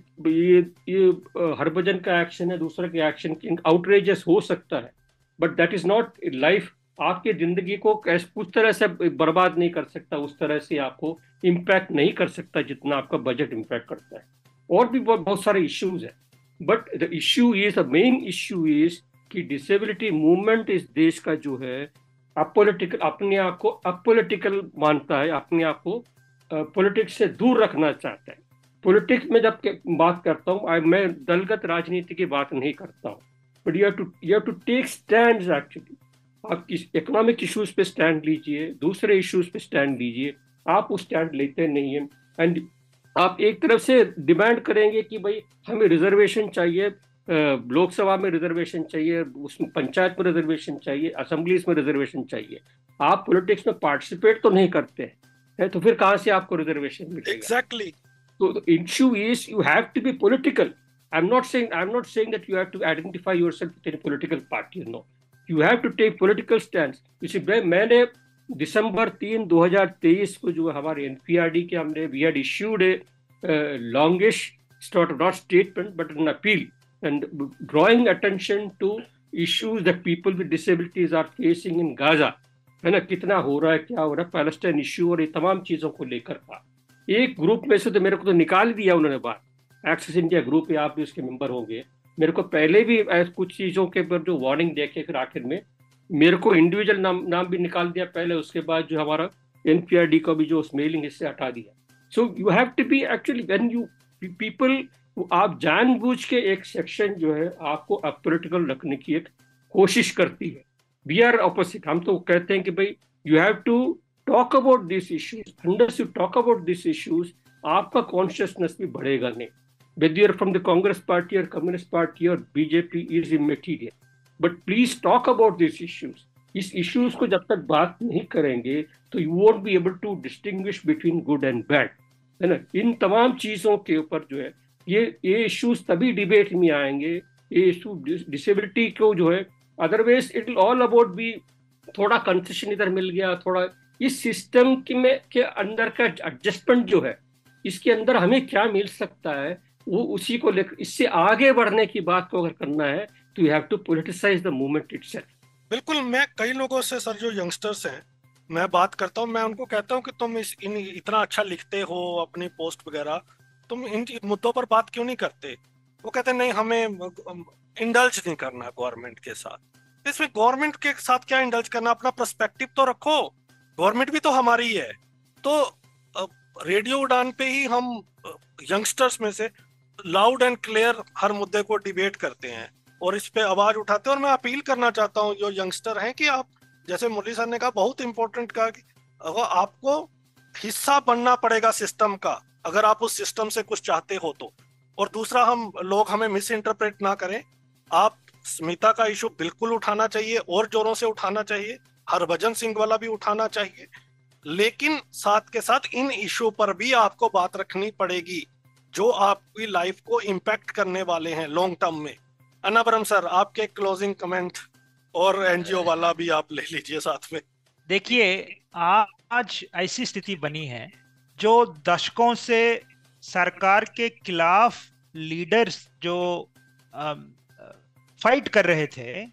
हरभजन का एक्शन है, दूसरे के एक्शन आउटरेजस हो सकता है, but that is not life. आपकी जिंदगी को उस तरह से बर्बाद नहीं कर सकता, उस तरह से आपको इम्पैक्ट नहीं कर सकता जितना आपका बजट इम्पैक्ट करता है। और भी बहुत सारे इश्यूज है, but the issue is, the main issue is कि डिसेबिलिटी मूवमेंट इस देश का जो है अपोलिटिकल, अपने आप को अपोलिटिकल मानता है, अपने आप को पॉलिटिक्स से दूर रखना चाहता है। पॉलिटिक्स में जब बात करता हूँ मैं दलगत राजनीति की बात नहीं करता हूँ, but you have to take stands. Actually आप इकोनॉमिक इश्यूज पे स्टैंड लीजिए, दूसरे इश्यूज पे स्टैंड लीजिए, आप वो स्टैंड लेते नहीं हैं। एंड आप एक तरफ से डिमांड करेंगे कि भाई हमें रिजर्वेशन चाहिए, लोकसभा में रिजर्वेशन चाहिए, उसमें पंचायत में रिजर्वेशन चाहिए, असेंबलीज में रिजर्वेशन चाहिए। आप पॉलिटिक्स में पार्टिसिपेट तो नहीं करते हैं, तो फिर कहाँ से आपको रिजर्वेशन मिलेगा? Exactly. So the issue is you have to be political. I'm not saying that you have to identify yourself with any political party. No, you have to take political stance. You see, मैंने दिसंबर 3, 2023 को जो हमारे NPRD के हमने we had issued a longish sort of not statement but an appeal and drawing attention to issues that people with disabilities are facing in Gaza. है ना, कितना हो रहा है, क्या हो रहा है, पैलेस्टाइन इश्यू और ये तमाम चीजों को लेकर था। एक ग्रुप में से तो मेरे को तो निकाल दिया उन्होंने बात, एक्सेस इंडिया ग्रुप है, आप भी उसके मेंबर होंगे। मेरे को पहले भी कुछ चीजों के ऊपर जो वार्निंग देके फिर आखिर में मेरे को इंडिविजुअल नाम भी निकाल दिया पहले, उसके बाद जो हमारा NPRD को भी जो उस मेलिंग इससे हटा दिया। So you have to be actually when you people, आप जानबूझ के एक सेक्शन जो है आपको अपोलिटिकल रखने की एक कोशिश करती है। वी आर ऑपोजिट, हम तो कहते हैं कि भाई you have to talk about this issues, under you talk about this issues आपका कॉन्शियसनेस भी बढ़ेगा नहीं। whether you're from the Congress party or Communist party or BJP is immaterial, but please talk about these issues. इस issues को जब तक बात नहीं करेंगे तो you won't be able to distinguish between good and bad, है ना। इन तमाम चीजों के ऊपर जो है ये issues तभी डिबेट में आएंगे, ये इशू डिसेबिलिटी को जो है, otherwise it will all about be थोड़ा कंसेशन इधर मिल गया, थोड़ा इस सिस्टम के अंदर का एडजस्टमेंट जो है, इसके अंदर हमें क्या मिल सकता है वो उसी को लेकर इससे आगे बढ़ने की बात को अगर करना है तो you have to politicise the movement itself. बिल्कुल, मैं कई लोगों से सर जो यंगस्टर्स हैं मैं बात करता हूँ, मैं उनको कहता हूँ कि तुम इतना अच्छा लिखते हो अपनी पोस्ट वगैरह, तुम इन मुद्दों पर बात क्यों नहीं करते। वो कहते हैं नहीं हमें इंडल्ज नहीं करना गवर्नमेंट के साथ। इसमें गवर्नमेंट के साथ क्या इंडल्ज करना, अपना पर्सपेक्टिव तो रखो, गवर्नमेंट भी तो हमारी है। तो रेडियो उड़ान पे ही हम यंगस्टर्स में से लाउड एंड क्लियर हर मुद्दे को डिबेट करते हैं और इस पे आवाज उठाते हैं। और मैं अपील करना चाहता हूँ जो यंगस्टर हैं कि आप, जैसे मुरली सर ने कहा, बहुत इंपॉर्टेंट कहा कि अगर आपको हिस्सा बनना पड़ेगा सिस्टम का, अगर आप उस सिस्टम से कुछ चाहते हो तो। और दूसरा, लोग हमें मिस इंटरप्रेट ना करें, आप स्मिता का इशू बिल्कुल उठाना चाहिए और जोरों से उठाना चाहिए, हरभजन सिंह वाला भी उठाना चाहिए, लेकिन साथ के साथ इन इशू पर भी आपको बात रखनी पड़ेगी जो आपकी लाइफ को इम्पैक्ट करने वाले हैं लॉन्ग टर्म में। अनाबरम सर, आपके क्लोजिंग कमेंट और एनजीओ वाला भी आप ले लीजिए साथ में। देखिए, आज ऐसी स्थिति बनी है जो दशकों से सरकार के खिलाफ लीडर्स जो फाइट कर रहे थे,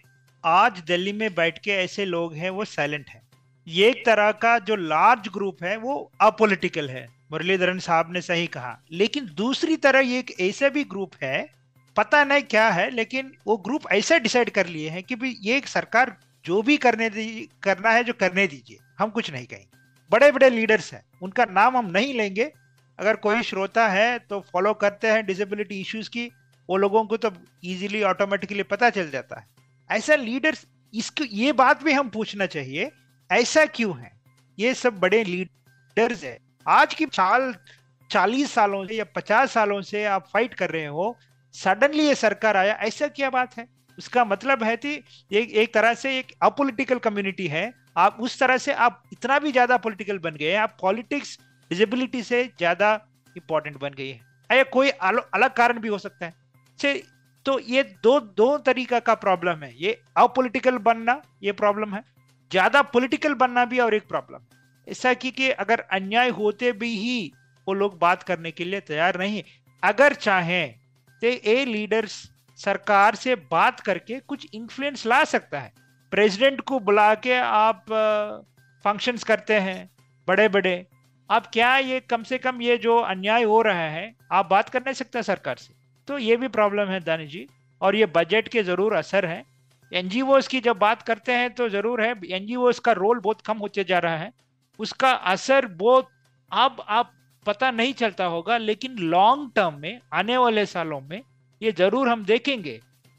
आज दिल्ली में बैठ के ऐसे लोग हैं वो साइलेंट हैं। ये एक तरह का जो लार्ज ग्रुप है वो अपॉलिटिकल है, मुरलीधरन साहब ने सही कहा। लेकिन दूसरी तरह ये एक ऐसा भी ग्रुप है, पता नहीं क्या है, लेकिन वो ग्रुप ऐसा डिसाइड कर लिए हैं कि भाई ये एक सरकार जो भी करना है जो करने दीजिए, हम कुछ नहीं कहेंगे। बड़े बड़े लीडर्स हैं, उनका नाम हम नहीं लेंगे, अगर कोई श्रोता है तो फॉलो करते हैं डिसेबिलिटी इश्यूज की, वो लोगों को तो इजीली ऑटोमेटिकली पता चल जाता है। ऐसा लीडर्स, इसको ये बात भी हम पूछना चाहिए ऐसा क्यों है। ये सब बड़े लीडर्स है, आज की 40 सालों से या 50 सालों से आप फाइट कर रहे हो, सडनली ये सरकार आया, ऐसा क्या बात है। उसका मतलब है कि एक तरह से एक अपॉलिटिकल कम्युनिटी है, आप उस तरह से आप इतना भी ज्यादा पॉलिटिकल बन गए, आप पॉलिटिक्स डिसेबिलिटी से ज्यादा इंपॉर्टेंट बन गई है। या कोई अलग कारण भी हो सकता है। तो ये दो तरीका का प्रॉब्लम है, ये अपॉलिटिकल बनना ये प्रॉब्लम है, ज्यादा पॉलिटिकल बनना भी और एक प्रॉब्लम। ऐसा कि अगर अन्याय होते भी ही वो लोग बात करने के लिए तैयार नहीं, अगर चाहें तो ये लीडर्स सरकार से बात करके कुछ इन्फ्लुएंस ला सकता है। प्रेसिडेंट को बुला के आप फंक्शंस करते हैं बड़े बड़े, आप क्या ये कम से कम ये जो अन्याय हो रहा है आप बात कर नहीं सकते सरकार से। तो ये भी प्रॉब्लम है दानिश जी, और ये बजट के जरूर असर है। एनजीओस की जब बात करते हैं तो जरूर है, एनजीओस का रोल बहुत कम होते जा रहा है, उसका असर बहुत अब आप पता नहीं चलता होगा, लेकिन लॉन्ग टर्म में आने वाले सालों में ये जरूर हम देखेंगे।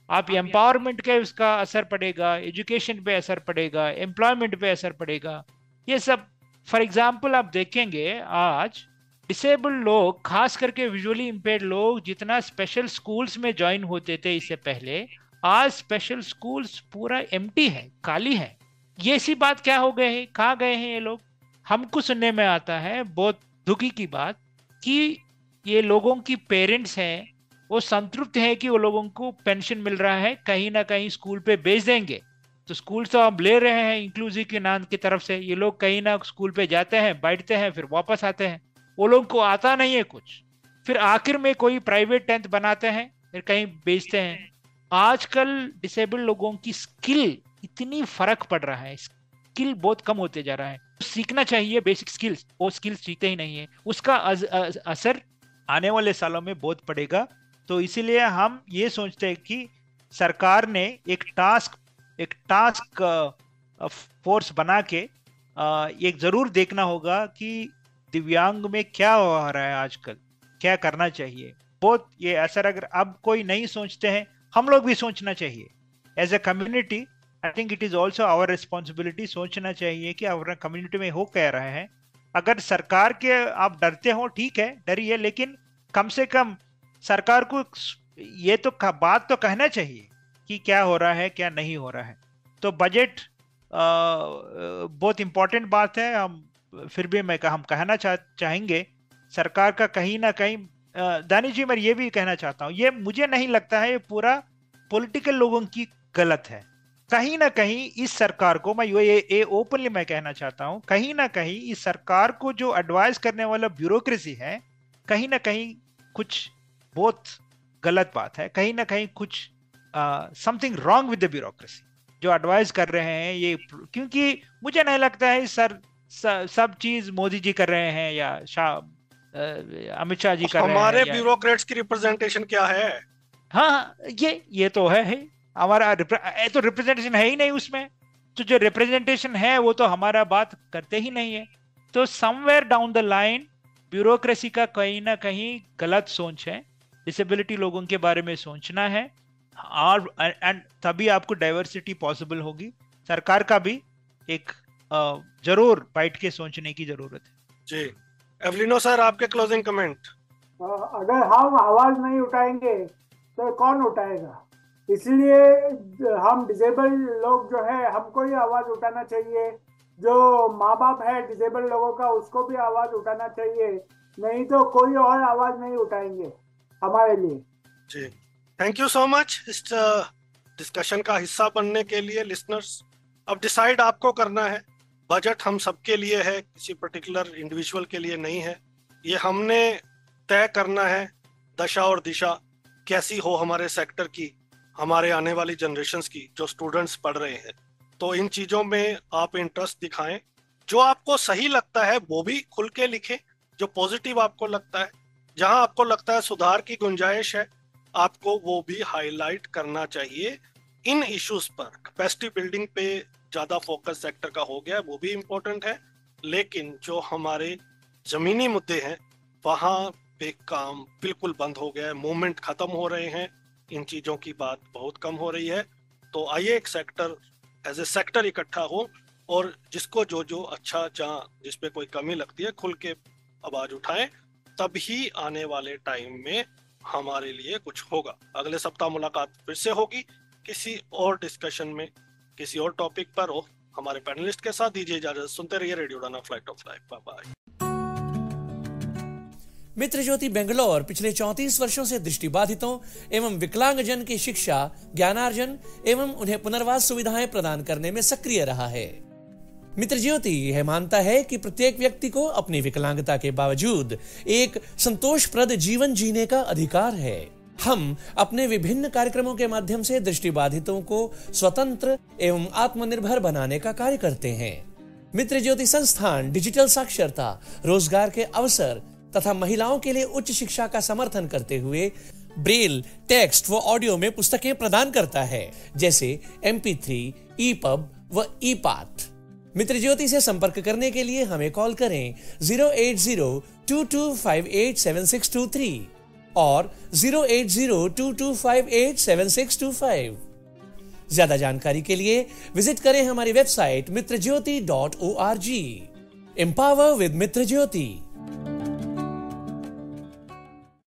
आप एम्पावरमेंट के उसका असर पड़ेगा, एजुकेशन पे असर पड़ेगा, एम्प्लॉयमेंट पे असर पड़ेगा, ये सब। फॉर एग्जाम्पल आप देखेंगे आज डिसेबल्ड लोग, खास करके विजुअली इम्पेयर्ड लोग, जितना स्पेशल स्कूल्स में ज्वाइन होते थे इससे पहले, आज स्पेशल स्कूल्स पूरा एम्प्टी है, खाली है। ये सी बात क्या हो गए हैं, कहाँ गए हैं ये लोग। हमको सुनने में आता है, बहुत दुखी की बात, कि ये लोगों की पेरेंट्स हैं, वो संतुष्ट हैं कि वो लोगों को पेंशन मिल रहा है, कहीं ना कहीं स्कूल पे भेज देंगे। तो स्कूल तो हम ले रहे हैं इंक्लूसिव के नाम की तरफ से, ये लोग कहीं ना स्कूल पे जाते हैं, बैठते हैं, फिर वापस आते हैं, वो लोगों को आता नहीं है कुछ, फिर आखिर में कोई प्राइवेट टेंथ बनाते हैं, फिर कहीं बेचते हैं। आजकल डिसेबल्ड लोगों की स्किल इतनी फर्क पड़ रहा है, स्किल बहुत कम होते जा रहा है। सीखना चाहिए बेसिक स्किल्स, वो स्किल्स सीखते ही नहीं है, उसका असर आने वाले सालों में बहुत पड़ेगा। तो इसीलिए हम ये सोचते हैं कि सरकार ने एक टास्क फोर्स बना के एक जरूर देखना होगा कि दिव्यांग में क्या हो रहा है आजकल, क्या करना चाहिए। बहुत ये असर अगर अब कोई नहीं सोचते हैं, हम लोग भी सोचना चाहिए as a community. I think it is also our responsibility, सोचना चाहिए कि हमारे कम्युनिटी में हो कह रहे हैं। अगर सरकार के आप डरते हो, ठीक है डरिए, लेकिन कम से कम सरकार को ये तो बात तो कहना चाहिए कि क्या हो रहा है क्या नहीं हो रहा है। तो बजट बहुत इंपॉर्टेंट बात है। हम फिर भी हम कहना चाहेंगे सरकार का कहीं ना कहीं, दानिश जी मैं ये भी कहना चाहता हूँ, ये मुझे नहीं लगता है ये पूरा पॉलिटिकल लोगों की गलत है। कहीं ना कहीं इस सरकार को, मैं ये ओपनली मैं कहना चाहता हूँ, कहीं ना कहीं इस सरकार को जो एडवाइस करने वाला ब्यूरोक्रेसी है, कहीं ना कहीं कुछ बहुत गलत बात है, कहीं ना कहीं कुछ something wrong with the bureaucracy जो एडवाइस कर रहे हैं ये। क्योंकि मुझे नहीं लगता है सब चीज मोदी जी कर रहे हैं या अमित शाह जी कर रहे हैं। हमारे ब्यूरोक्रेट्स की रिप्रेजेंटेशन क्या है? हाँ ये तो है हमारा तो रिप्रेजेंटेशन है ही नहीं उसमें। तो जो रिप्रेजेंटेशन है वो तो हमारा बात करते ही नहीं है। तो somewhere down the line bureaucracy का कहीं ना कहीं गलत सोच है, डिसेबिलिटी लोगों के बारे में सोचना है, और एंड तभी आपको डाइवर्सिटी पॉसिबल होगी। सरकार का भी एक जरूर बैठ के सोचने की जरूरत है। जी एवलिनो सर, आपके क्लोजिंग कमेंट। अगर हम आवाज नहीं उठाएंगे तो कौन उठाएगा? इसलिए हम डिसेबल लोग जो है, हमको ही आवाज उठाना चाहिए। जो माँ बाप है डिसेबल लोगों का, उसको भी आवाज उठाना चाहिए, नहीं तो कोई और आवाज नहीं उठाएंगे हमारे लिए। जी थैंक यू सो मच इस डिस्कशन का हिस्सा बनने के लिए लिसनर्स। अब डिसाइड आपको करना है, बजट हम सबके लिए है, किसी पर्टिकुलर इंडिविजुअल के लिए नहीं है। ये हमने तय करना है दशा और दिशा कैसी हो हमारे सेक्टर की, हमारे आने वाली जनरेशन्स की, जो स्टूडेंट्स पढ़ रहे हैं। तो इन चीज़ों में आप इंटरेस्ट दिखाएं, जो आपको सही लगता है वो भी खुल के लिखें, जो पॉजिटिव आपको लगता है, जहां आपको लगता है सुधार की गुंजाइश है आपको वो भी हाईलाइट करना चाहिए। इन इश्यूज पर कैपेसिटी बिल्डिंग पे ज़्यादा फोकस सेक्टर का हो गया, वो भी इम्पोर्टेंट है, लेकिन जो हमारे ज़मीनी मुद्दे हैं वहाँ पे काम बिल्कुल बंद हो गया है, मूवमेंट खत्म हो रहे हैं, इन चीज़ों की बात बहुत कम हो रही है। तो आइए एक सेक्टर एज ए सेक्टर इकट्ठा हो और जिसको जो अच्छा जहाँ जिस पे कोई कमी लगती है खुल के आवाज उठाएं, तभी आने वाले टाइम में हमारे लिए कुछ होगा। अगले सप्ताह मुलाकात फिर से होगी किसी और डिस्कशन में, किसी और टॉपिक पर हो हमारे पैनलिस्ट के साथ। दीजिए इजाजत, सुनते रहिए रेडियो उड़ाना flight of life. Bye bye. मित्र ज्योति बेंगलोर पिछले 34 वर्षों से दृष्टिबाधितों एवं विकलांगजन की शिक्षा, ज्ञानार्जन एवं उन्हें पुनर्वास सुविधाएं प्रदान करने में सक्रिय रहा है। मित्र ज्योति यह मानता है कि प्रत्येक व्यक्ति को अपनी विकलांगता के बावजूद एक संतोषप्रद जीवन जीने का अधिकार है। हम अपने विभिन्न कार्यक्रमों के माध्यम से दृष्टिबाधितों को स्वतंत्र एवं आत्मनिर्भर बनाने का कार्य करते हैं। मित्र ज्योति संस्थान डिजिटल साक्षरता, रोजगार के अवसर तथा महिलाओं के लिए उच्च शिक्षा का समर्थन करते हुए ब्रेल, टेक्स्ट व ऑडियो में पुस्तकें प्रदान करता है, जैसे MP3, EPUB व EPAT। मित्र ज्योति से संपर्क करने के लिए हमें कॉल करें 08022587623 और 08022587625। ज्यादा जानकारी के लिए विजिट करें हमारी website mitrajyoti.org। Empower with Mitra Jyoti.